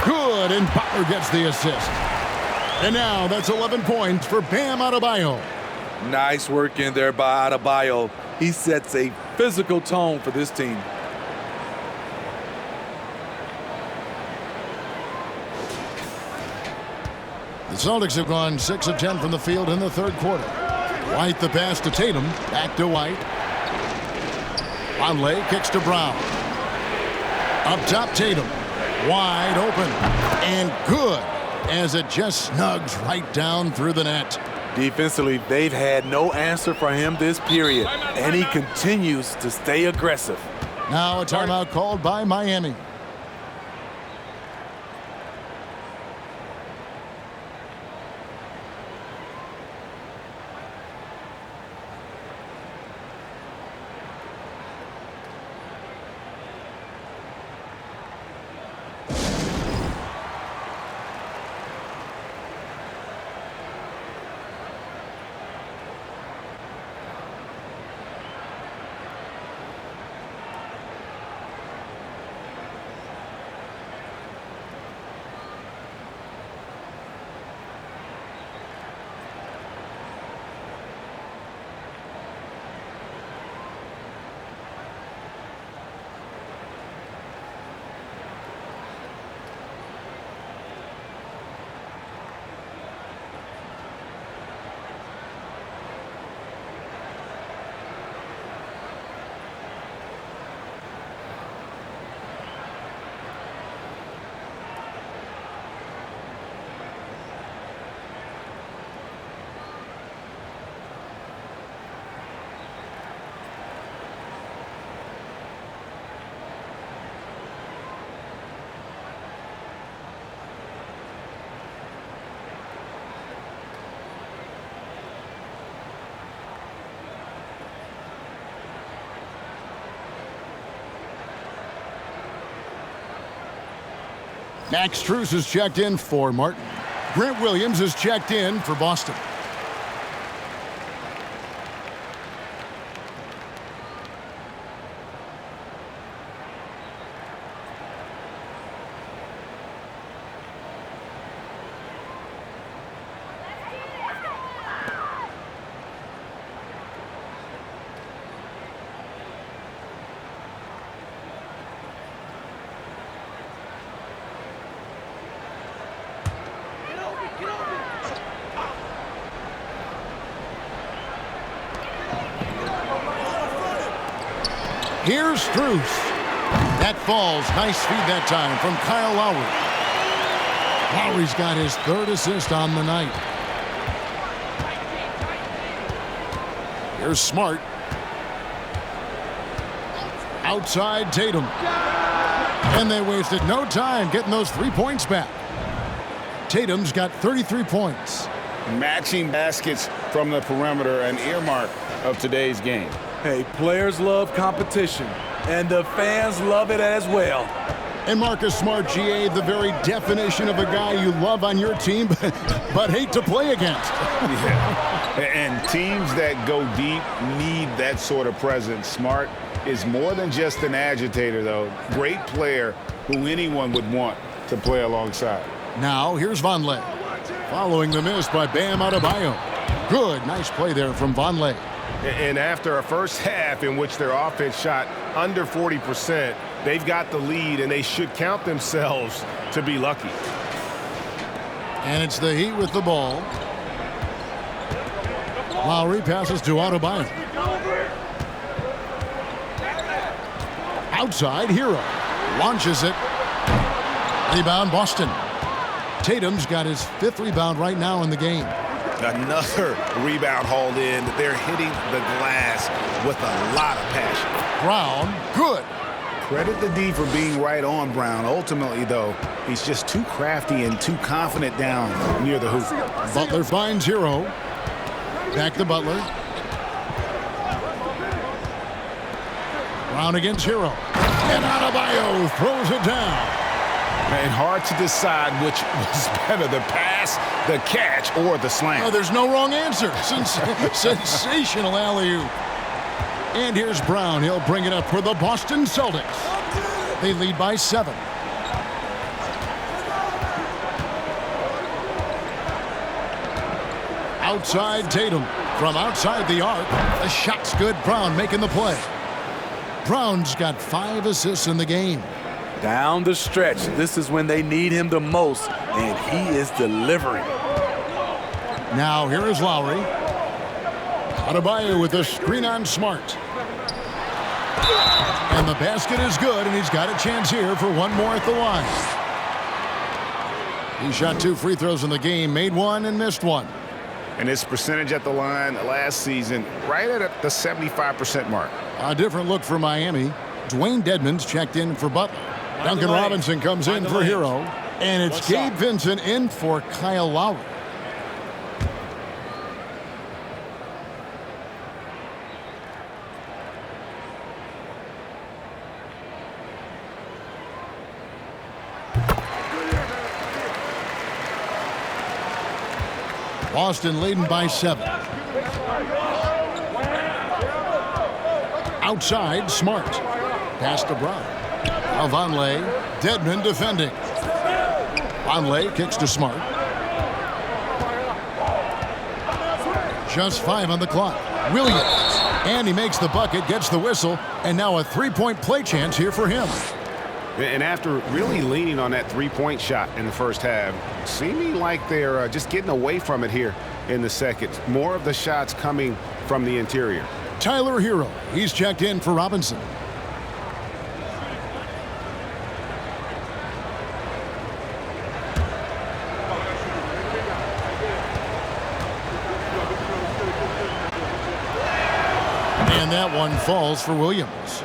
Good, and Butler gets the assist. And now that's 11 points for Bam Adebayo. Nice work in there by Adebayo. He sets a physical tone for this team. The Celtics have gone 6 of 10 from the field in the third quarter. White the pass to Tatum. Back to White. Conley kicks to Brown. Up top, Tatum. Wide open. And good, as it just snugs right down through the net. Defensively, they've had no answer for him this period, and he continues to stay aggressive. Now a timeout called by Miami. Max Strus is checked in for Martin. Grant Williams is checked in for Boston. Here's Strus. That falls. Nice feed that time from Kyle Lowry. Lowry's got his 3rd assist on the night. Here's Smart. Outside Tatum. And they wasted no time getting those 3 points back. Tatum's got 33 points. Matching baskets from the perimeter, an earmark of today's game. Hey, players love competition, and the fans love it as well. And Marcus Smart, GA, the very definition of a guy you love on your team, but hate to play against. Yeah. And teams that go deep need that sort of presence. Smart is more than just an agitator, though. Great player who anyone would want to play alongside. Now, here's Vonleh. Following the miss by Bam Adebayo. Good, nice play there from Vonleh. And after a first half in which their offense shot under 40%, they've got the lead, and they should count themselves to be lucky. And it's the Heat with the ball. Lowry passes to Adebayo. Outside, Hero. Launches it. Rebound, Boston. Tatum's got his 5th rebound right now in the game. Another rebound hauled in. They're hitting the glass with a lot of passion. Brown, good. Credit the D for being right on Brown. Ultimately, though, he's just too crafty and too confident down near the hoop. Butler finds Hero. Back to Butler. Brown against Hero. And Adebayo throws it down. And hard to decide which was better, the pass, the catch, or the slam. Oh, there's no wrong answer. Sensational alley-oop. And here's Brown. He'll bring it up for the Boston Celtics. They lead by 7. Outside Tatum. From outside the arc. The shot's good. Brown making the play. Brown's got 5 assists in the game. Down the stretch, this is when they need him the most, and he is delivering. Now here is Lowry. Adebayo with a screen on Smart. And the basket is good, and he's got a chance here for one more at the line. He shot 2 free throws in the game, made 1 and missed 1. And his percentage at the line last season, right at the 75% mark. A different look for Miami. Dwayne Dedmon's checked in for Butler. Duncan Robinson comes in for Hero. And it's Gabe Vincent in for Kyle Lowry. Boston leading by 7. Outside, Smart. Pass to Brown. Now Vonleh. Dedmon defending. Vonleh kicks to Smart. Just 5 on the clock. Williams. And he makes the bucket, gets the whistle, and now a 3-point play chance here for him. And after really leaning on that 3-point shot in the first half, seeming like they're just getting away from it here in the second. More of the shots coming from the interior. Tyler Hero. He's checked in for Robinson. And that one falls for Williams.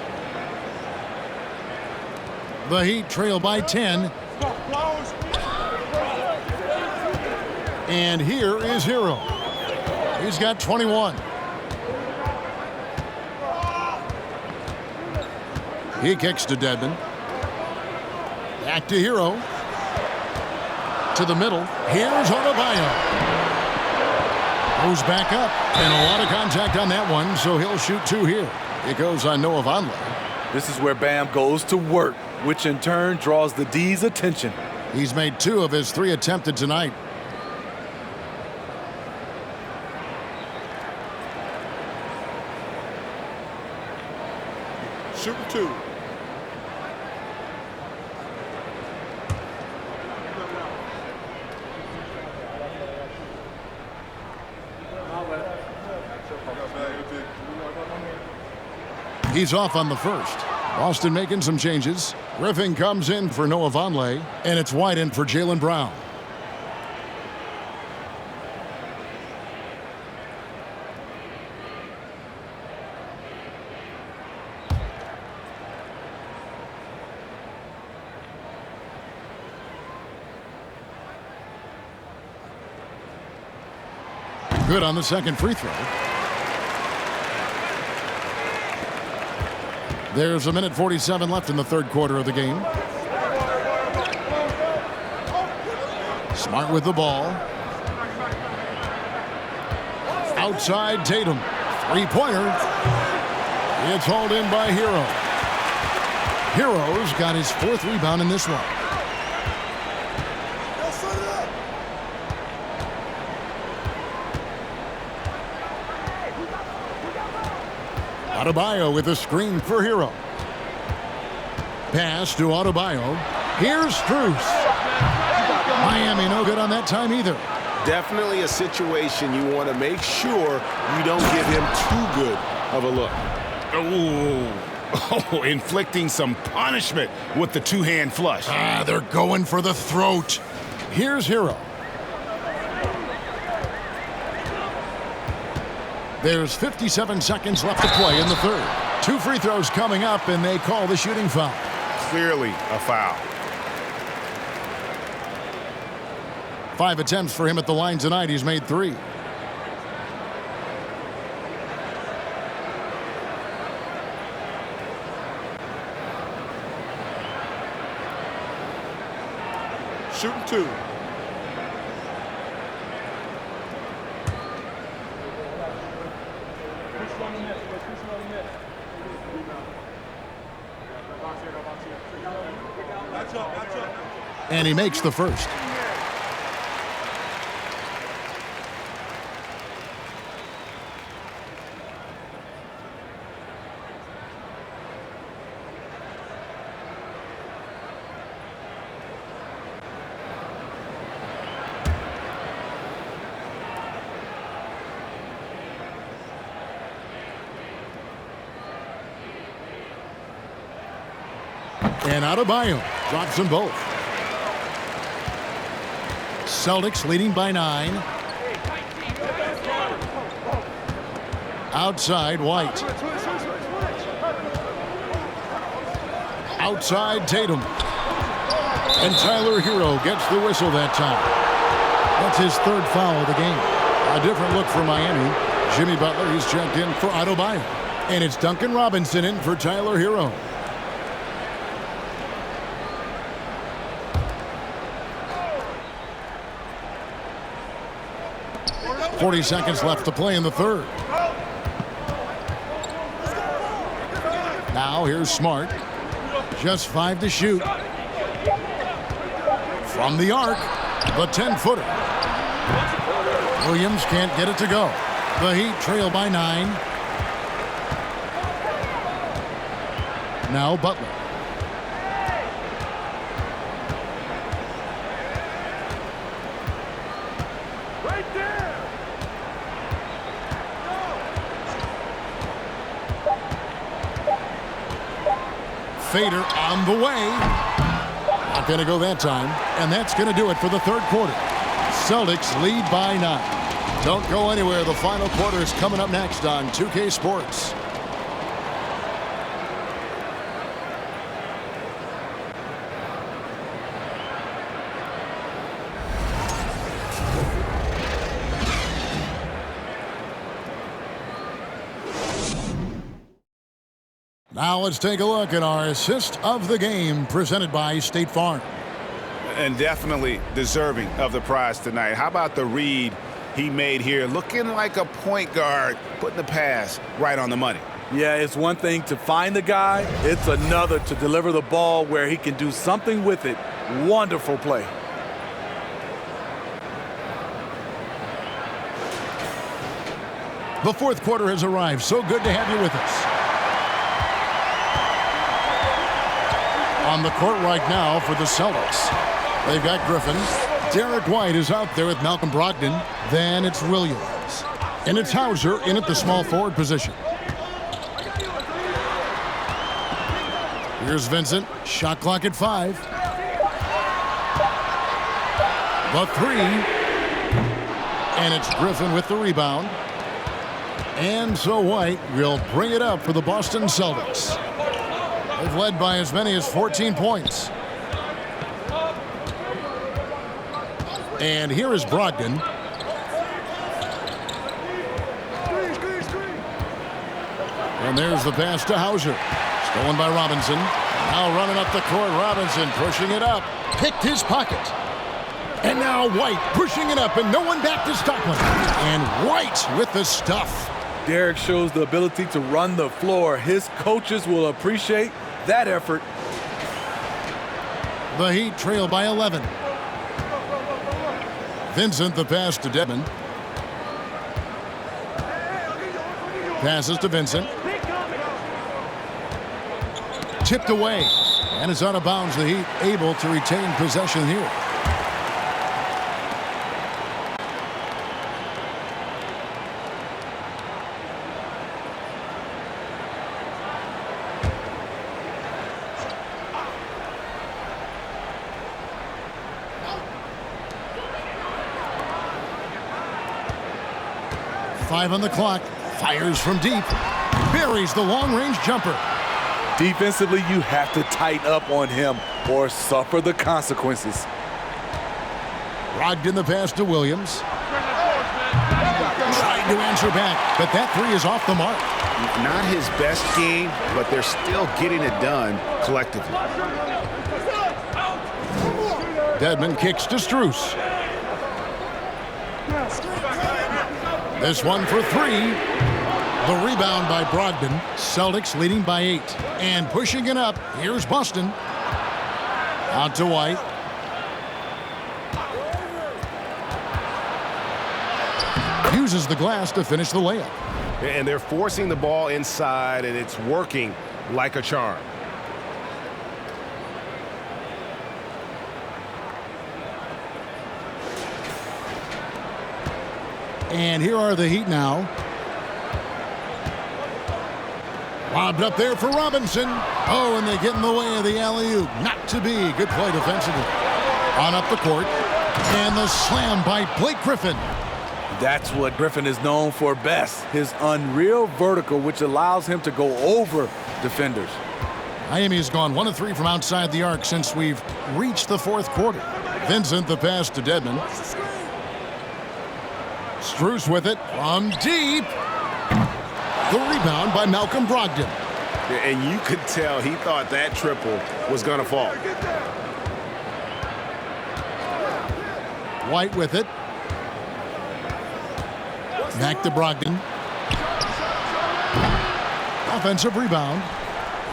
The Heat trail by 10. And here is Hero. He's got 21. He kicks to Dedmon. Back to Hero. to the middle. Here's Adebayo. Goes back up. And a lot of contact on that one, so he'll shoot 2 here. It goes on Noah Vonleh. This is where Bam goes to work, which in turn draws the D's attention. He's made 2 of his 3 attempted tonight. Shooting 2. He's off on the first. Boston making some changes. Griffin comes in for Noah Vonleh, and it's White in for Jaylen Brown. Good on the second free throw. There's 1:47 left in the third quarter of the game. Smart with the ball. Outside Tatum. Three-pointer. It's hauled in by Hero. Hero's got his 4th rebound in this one. Adebayo with a screen for Hero. Pass to Adebayo. Here's Strus. Miami no good on that time either. Definitely a situation you want to make sure you don't give him too good of a look. Oh, inflicting some punishment with the 2-hand flush. They're going for the throat. Here's Hero. There's 57 seconds left to play in the third. 2 free throws coming up, and they call the shooting foul. Clearly a foul. 5 attempts for him at the line tonight. He's made 3. Shooting 2. And he makes the first. And Adebayo drops them both. Celtics leading by 9. Outside White. Outside Tatum. And Tyler Hero gets the whistle that time. That's his 3rd foul of the game. A different look for Miami. Jimmy Butler, he's checked in for Adebayo. And it's Duncan Robinson in for Tyler Hero. 40 seconds left to play in the third. Now here's Smart. Just 5 to shoot. From the arc, the 10-footer. Williams can't get it to go. The Heat trail by 9. Now Butler. Fader on the way. Not going to go that time. And that's going to do it for the third quarter. Celtics lead by 9. Don't go anywhere. The final quarter is coming up next on 2K Sports. Now let's take a look at our assist of the game presented by State Farm. And definitely deserving of the prize tonight. How about the read he made here? Looking like a point guard, putting the pass right on the money. Yeah, it's one thing to find the guy. It's another to deliver the ball where he can do something with it. Wonderful play. The fourth quarter has arrived. So good to have you with us. On the court right now for the Celtics, they've got Griffin. Derek White is out there with Malcolm Brogdon. Then it's Williams. And it's Hauser in at the small forward position. Here's Vincent. Shot clock at 5. The 3. And it's Griffin with the rebound. And so White will bring it up for the Boston Celtics. They've led by as many as 14 points. And here is Brogdon. And there's the pass to Hauser. Stolen by Robinson. Now running up the court. Robinson pushing it up. Picked his pocket. And now White pushing it up and no one back to stop him. And White with the stuff. Derek shows the ability to run the floor. His coaches will appreciate that effort. The Heat trail by 11. Vincent the pass to Dedmon. Passes to Vincent. Tipped away. And it's out of bounds. The Heat able to retain possession here. Five on the clock. Fires from deep. Buries the long-range jumper. Defensively, you have to tighten up on him or suffer the consequences. Brogdon the pass to Williams. Trying to answer back, but that 3 is off the mark. Not his best game, but they're still getting it done collectively. Dedmon kicks to Strus. This one for 3. The rebound by Brogdon. Celtics leading by 8. And pushing it up, here's Boston. Out to White. Uses the glass to finish the layup. And they're forcing the ball inside, and it's working like a charm. And here are the Heat now. Lobbed up there for Robinson. Oh, and they get in the way of the alley-oop. Not to be. Good play defensively. On up the court. And the slam by Blake Griffin. That's what Griffin is known for best. His unreal vertical, which allows him to go over defenders. Miami's gone 1 of 3 from outside the arc since we've reached the fourth quarter. Vincent the pass to Dedmon. Strus with it from deep. The rebound by Malcolm Brogdon. And you could tell he thought that triple was going to fall. White with it. Back to Brogdon. Offensive rebound.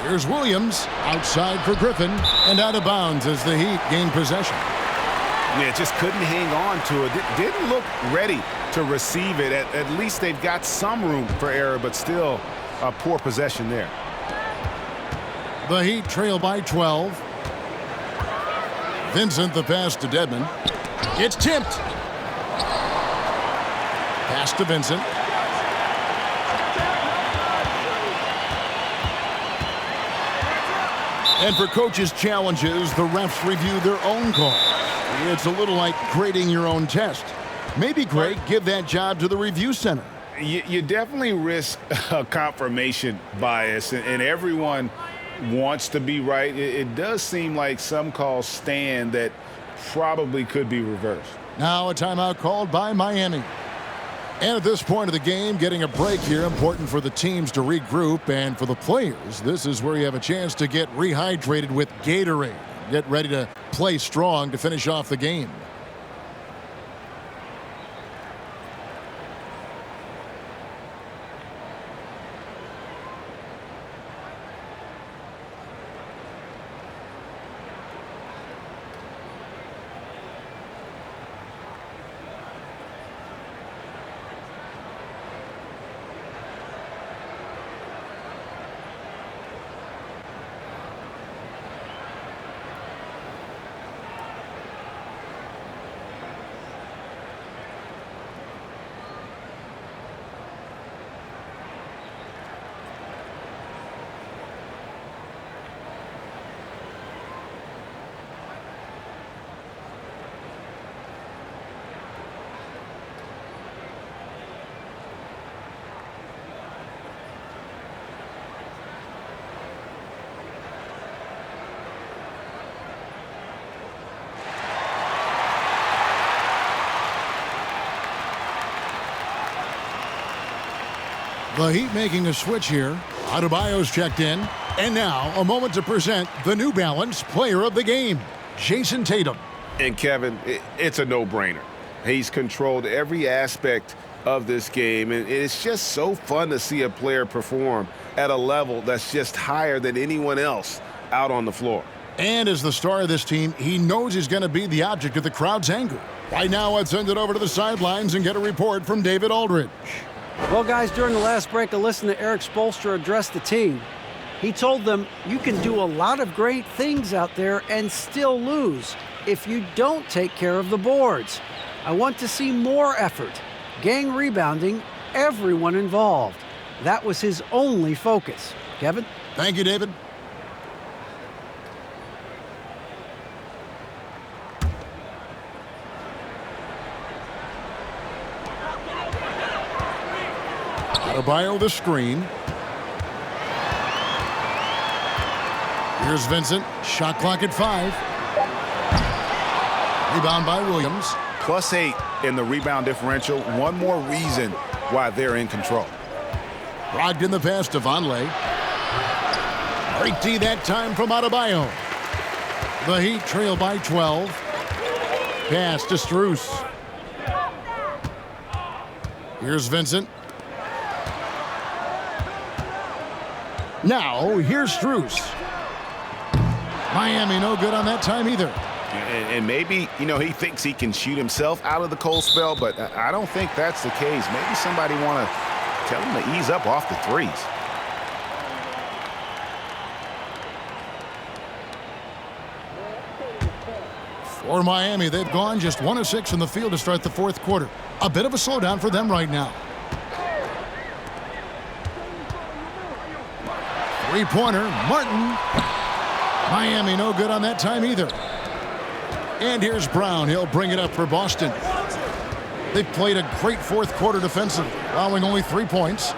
Here's Williams. Outside for Griffin. And out of bounds as the Heat gain possession. Yeah, just couldn't hang on to it. Didn't look ready to receive it. At least they've got some room for error, but still a poor possession there. The Heat trail by 12. Vincent the pass to Dedmon. It's tipped. Pass to Vincent. And for coaches' challenges, the refs review their own call. It's a little like grading your own test. Maybe, Greg, give that job to the review center. You definitely risk a confirmation bias, and everyone wants to be right. It does seem like some calls stand that probably could be reversed. Now a timeout called by Miami. And at this point of the game, getting a break here, important for the teams to regroup, and for the players, this is where you have a chance to get rehydrated with Gatorade. Get ready to play strong to finish off the game. The Heat making a switch here. Adebayo's checked in. And now a moment to present the New Balance Player of the Game, Jason Tatum. And Kevin, it's a no-brainer. He's controlled every aspect of this game, and it's just so fun to see a player perform at a level that's just higher than anyone else out on the floor. And as the star of this team, he knows he's going to be the object of the crowd's anger. Right now, let's send it over to the sidelines and get a report from David Aldridge. Well, guys, during the last break, I listened to Eric Spoelstra address the team. He told them, you can do a lot of great things out there and still lose if you don't take care of the boards. I want to see more effort, gang rebounding, everyone involved. That was his only focus. Kevin? Thank you, David. Adebayo the screen. Here's Vincent. Shot clock at 5. Rebound by Williams. +8 in the rebound differential. One more reason why they're in control. Brogdon the pass to Vonleh. Great D that time from Adebayo. The Heat trail by 12. Pass to Strus. Here's Vincent. Now, here's Strus. Miami no good on that time either. And maybe, he thinks he can shoot himself out of the cold spell, but I don't think that's the case. Maybe somebody want to tell him to ease up off the threes. For Miami, they've gone just 1 of 6 in the field to start the fourth quarter. A bit of a slowdown for them right now. Three-pointer, Martin. Miami no good on that time either. And here's Brown. He'll bring it up for Boston. They've played a great fourth quarter defensively, allowing only 3 points.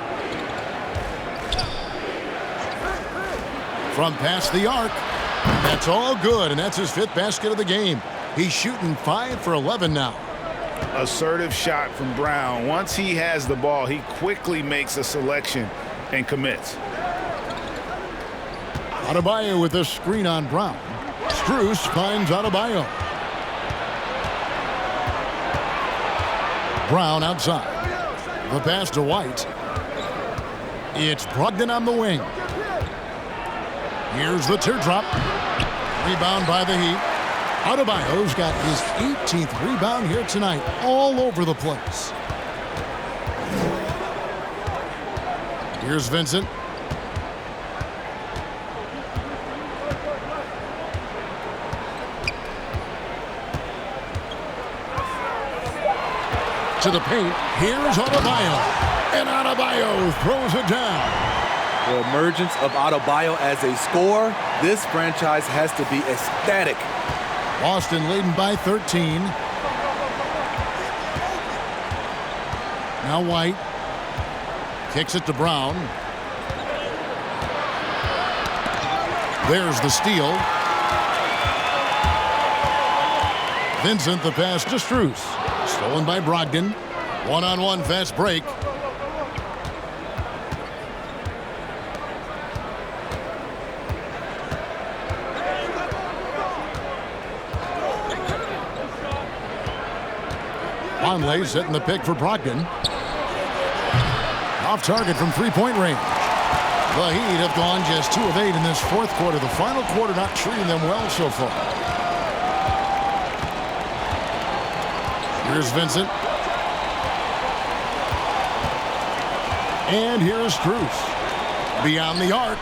From past the arc. That's all good, and that's his 5th basket of the game. He's shooting 5 for 11 now. Assertive shot from Brown. Once he has the ball, he quickly makes a selection and commits. Adebayo with a screen on Brown. Strus finds Adebayo. Brown outside. The pass to White. It's Brogdon on the wing. Here's the teardrop. Rebound by the Heat. Adebayo's got his 18th rebound here tonight, all over the place. Here's Vincent. To the paint. Here's Adebayo. And Adebayo throws it down. The emergence of Adebayo as a scorer, this franchise has to be ecstatic. Boston leading by 13. Now White. Kicks it to Brown. There's the steal. Vincent the pass to Strus. Stolen by Brogdon. One-on-one fast break. Conley setting the pick for Brogdon. Off target from three-point range. The Heat have gone just 2 of 8 in this fourth quarter. The final quarter not treating them well so far. Here's Vincent. And here's Cruz. Beyond the arc.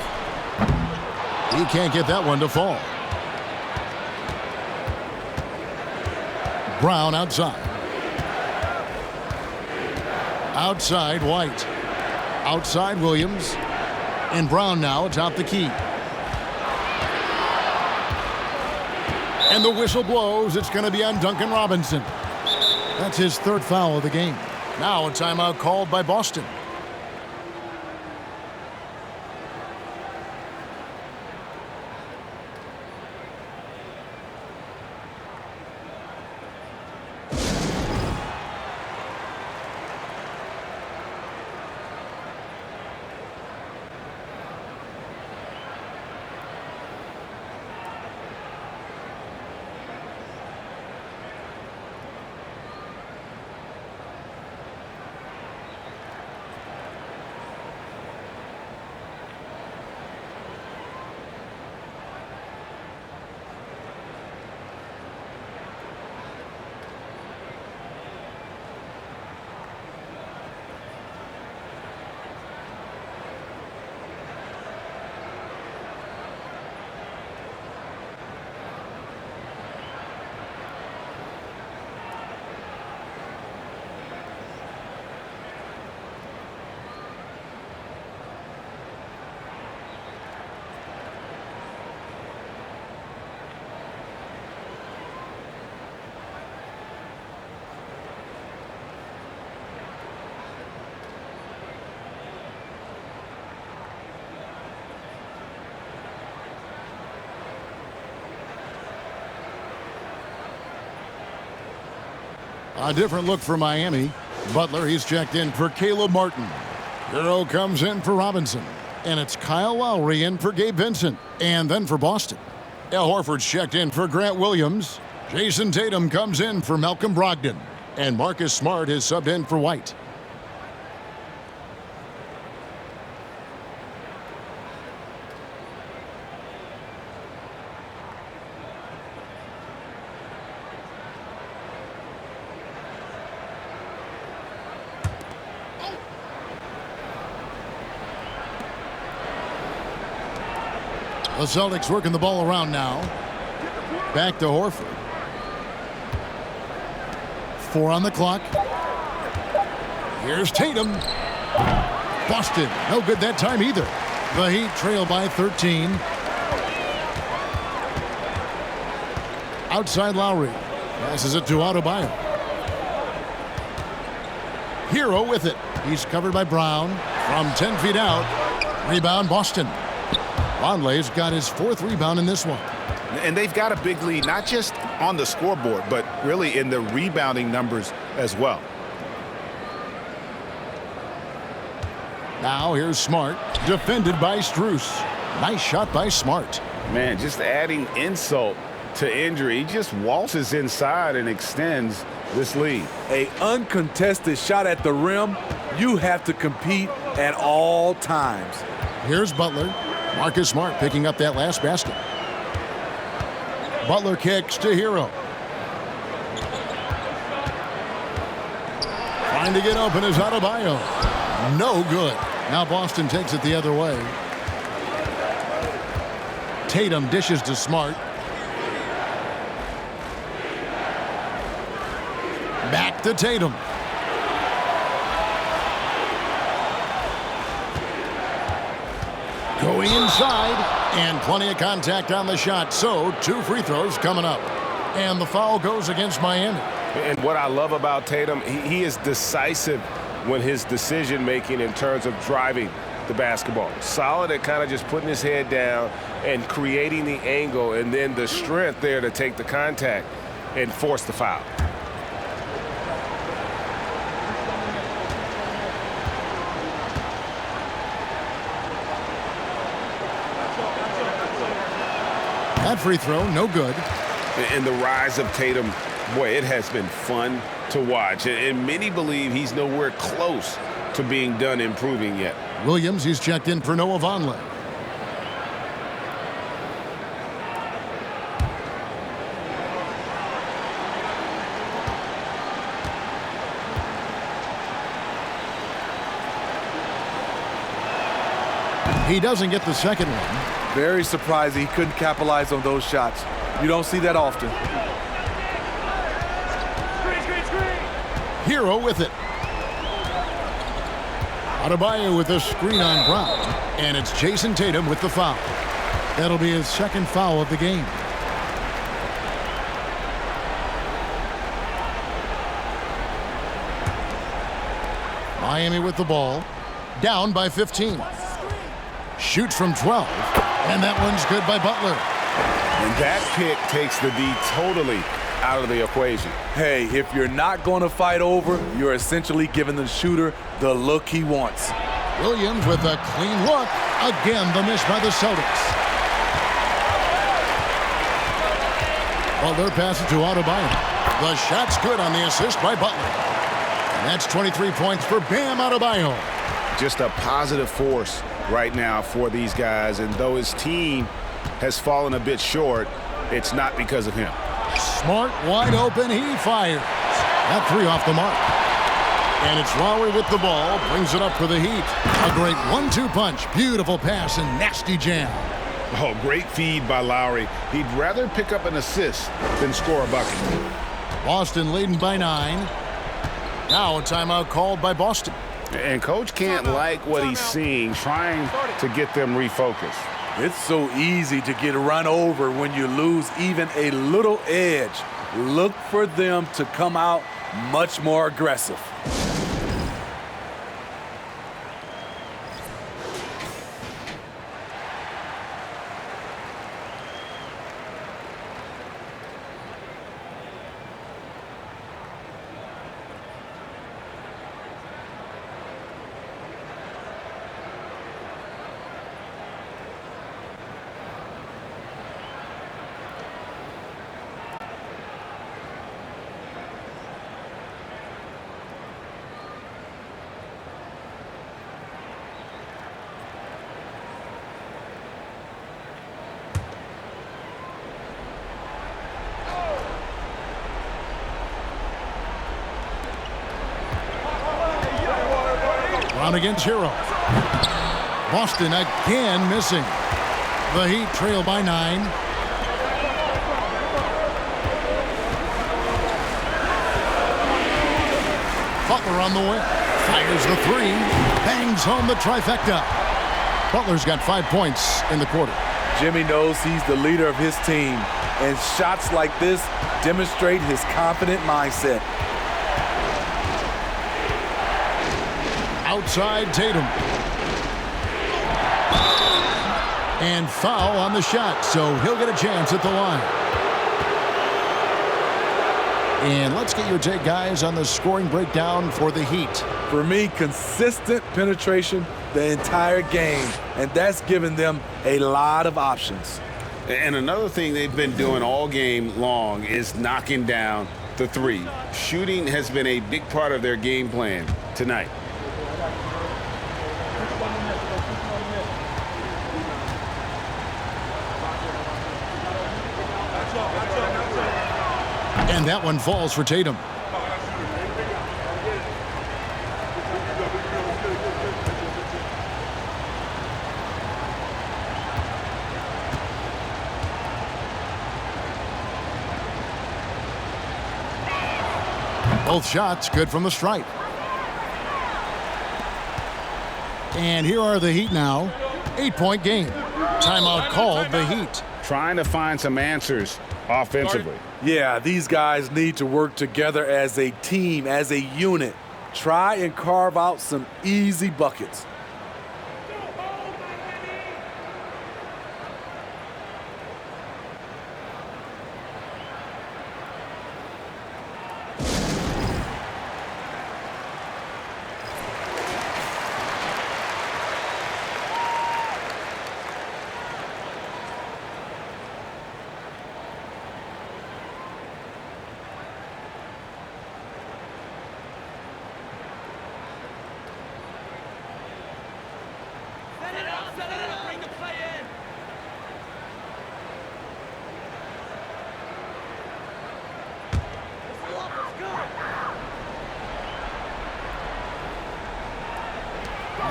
He can't get that one to fall. Brown outside. Outside White. Outside Williams. And Brown now atop the key. And the whistle blows. It's going to be on Duncan Robinson. That's his 3rd foul of the game. Now a timeout called by Boston. A different look for Miami. Butler, he's checked in for Caleb Martin. Hero comes in for Robinson. And it's Kyle Lowry in for Gabe Vincent. And then for Boston, Al Horford's checked in for Grant Williams. Jason Tatum comes in for Malcolm Brogdon. And Marcus Smart is subbed in for White. The Celtics working the ball around now. Back to Horford. 4 on the clock. Here's Tatum. Boston, no good that time either. The Heat trail by 13. Outside Lowry. Passes it to Adebayo. Hero with it. He's covered by Brown. From 10 feet out. Rebound Boston. Conley's got his 4th rebound in this one. And they've got a big lead, not just on the scoreboard, but really in the rebounding numbers as well. Now here's Smart, defended by Strus. Nice shot by Smart. Man, just adding insult to injury. He just waltzes inside and extends this lead. A uncontested shot at the rim. You have to compete at all times. Here's Butler. Marcus Smart picking up that last basket. Butler kicks to Hero. Trying to get open is Adebayo. No good. Now Boston takes it the other way. Tatum dishes to Smart. Back to Tatum. Going inside, and plenty of contact on the shot. So 2 free throws coming up. And the foul goes against Miami. And what I love about Tatum, he is decisive when his decision-making in terms of driving the basketball. Solid at kind of just putting his head down and creating the angle, and then the strength there to take the contact and force the foul. That free throw, no good. And the rise of Tatum, boy, it has been fun to watch, and many believe he's nowhere close to being done improving yet. Williams, he's checked in for Noah Vonleh. He doesn't get the second one. Very surprising he couldn't capitalize on those shots. You don't see that often. Hero with it. Adebayo with a screen on Brown. And it's Jason Tatum with the foul. That'll be his second foul of the game. Miami with the ball. Down by 15. Shoots from 12. And that one's good by Butler. And that pick takes the D totally out of the equation. Hey, if you're not going to fight over, you're essentially giving the shooter the look he wants. Williams with a clean look. Again, the miss by the Celtics. Butler passes to Adebayo. The shot's good on the assist by Butler. And that's 23 points for Bam Adebayo. Just a positive force right now for these guys, and though his team has fallen a bit short, it's not because of him. Smart, wide open, he fires. That three off the mark. And it's Lowry with the ball, brings it up for the Heat. A great 1-2 punch, beautiful pass, and nasty jam. Oh, great feed by Lowry. He'd rather pick up an assist than score a bucket. Boston leading by 9. Now a timeout called by Boston. And Coach can't like what he's seeing, trying to get them refocused. It's so easy to get run over when you lose even a little edge. Look for them to come out much more aggressive. Brown against Hero. Boston again missing. The Heat trail by 9. Butler on the way. Fires the three. Bangs home the trifecta. Butler's got 5 points in the quarter. Jimmy knows he's the leader of his team, and shots like this demonstrate his confident mindset. Outside Tatum. And foul on the shot, so he'll get a chance at the line. And let's get your take, guys, on the scoring breakdown for the Heat. For me, consistent penetration the entire game, and that's given them a lot of options. And another thing they've been doing all game long is knocking down the three. Shooting has been a big part of their game plan tonight. And that one falls for Tatum. Both shots good from the stripe. And here are the Heat now. 8-point game. Timeout called the Heat. Trying to find some answers offensively. Yeah, these guys need to work together as a team, as a unit. Try and carve out some easy buckets.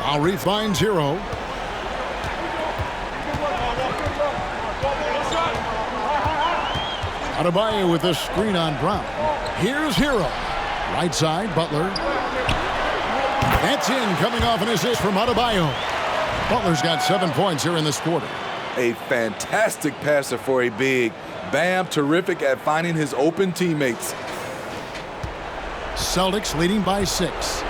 Lowry finds Hero. Adebayo with a screen on Brown. Here's Hero. Right side, Butler. That's in, coming off an assist from Adebayo. Butler's got 7 points here in this quarter. A fantastic passer for a big. Bam, terrific at finding his open teammates. Celtics leading by 6.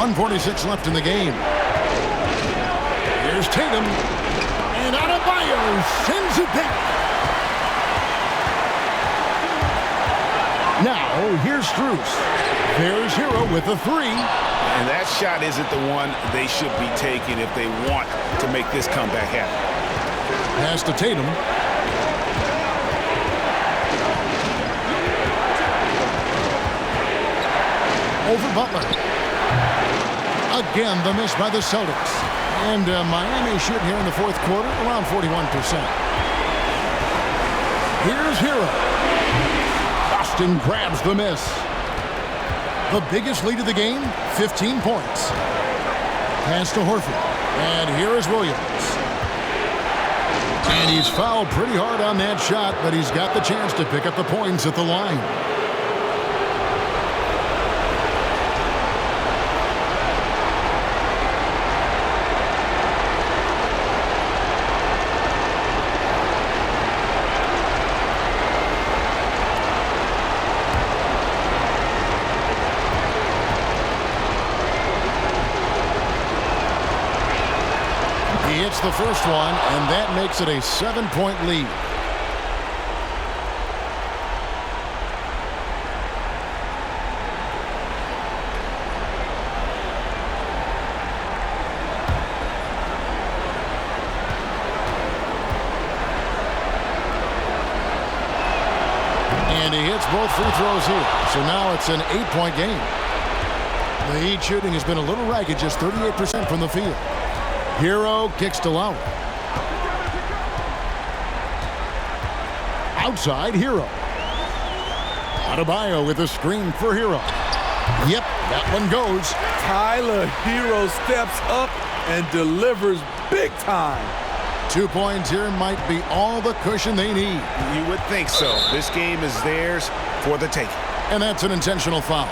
1:46 left in the game. Here's Tatum. And Adebayo sends it back. Now, here's Strus. There's Hero with a 3. And that shot isn't the one they should be taking if they want to make this comeback happen. Pass to Tatum. Over Butler. Again, the miss by the Celtics. And Miami shooting here in the fourth quarter around 41%. Here's Hero. Boston grabs the miss. The biggest lead of the game, 15 points. Pass to Horford. And here is Williams. And he's fouled pretty hard on that shot, but he's got the chance to pick up the points at the line. He hits the first one, and that makes it a 7-point lead. And he hits both free throws here. So now it's an 8-point game. The Heat shooting has been a little ragged, just 38% from the field. Hero kicks to Lowry. Outside, Hero. Adebayo with a screen for Hero. Yep, that one goes. Tyler Hero steps up and delivers big time. 2 points here might be all the cushion they need. You would think so. This game is theirs for the taking. And that's an intentional foul.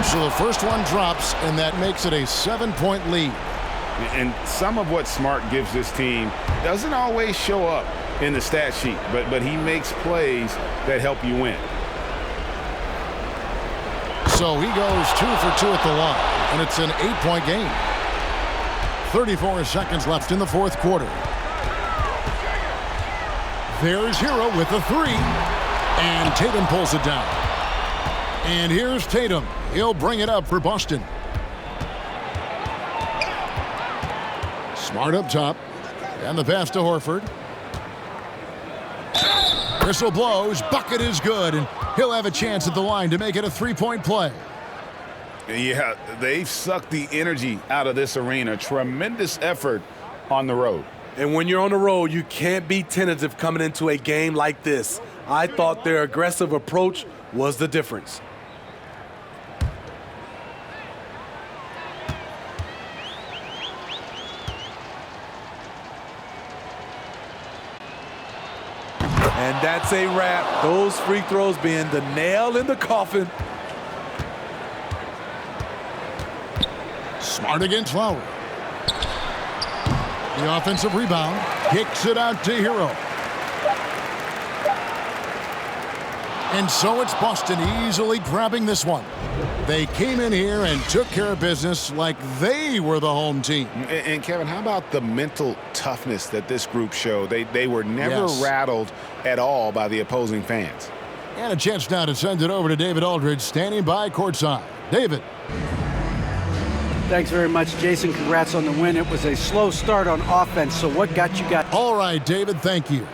So the first one drops, and that makes it a 7-point lead. And some of what Smart gives this team doesn't always show up in the stat sheet, but he makes plays that help you win. So he goes 2 for 2 at the line, and it's an 8-point game. 34 seconds left in the fourth quarter. There's Hero with a 3, and Tatum pulls it down. And here's Tatum. He'll bring it up for Boston. Smart up top. And the pass to Horford. Whistle blows. Bucket is good. And he'll have a chance at the line to make it a 3-point play. Yeah, they've sucked the energy out of this arena. Tremendous effort on the road. And when you're on the road, you can't be tentative coming into a game like this. I thought their aggressive approach was the difference. And that's a wrap. Those free throws being the nail in the coffin. Smart against Lowry. The offensive rebound. Kicks it out to Hero. And so it's Boston easily grabbing this one. They came in here and took care of business like they were the home team. And Kevin, how about the mental toughness that this group showed? They were never rattled at all by the opposing fans. And a chance now to send it over to David Aldridge, standing by courtside. David. Thanks very much, Jason. Congrats on the win. It was a slow start on offense, so what got you guys? All right, David, thank you.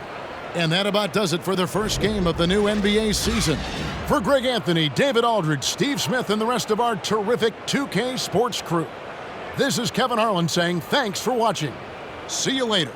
And that about does it for the first game of the new NBA season. For Greg Anthony, David Aldridge, Steve Smith, and the rest of our terrific 2K Sports crew, this is Kevin Harlan saying thanks for watching. See you later.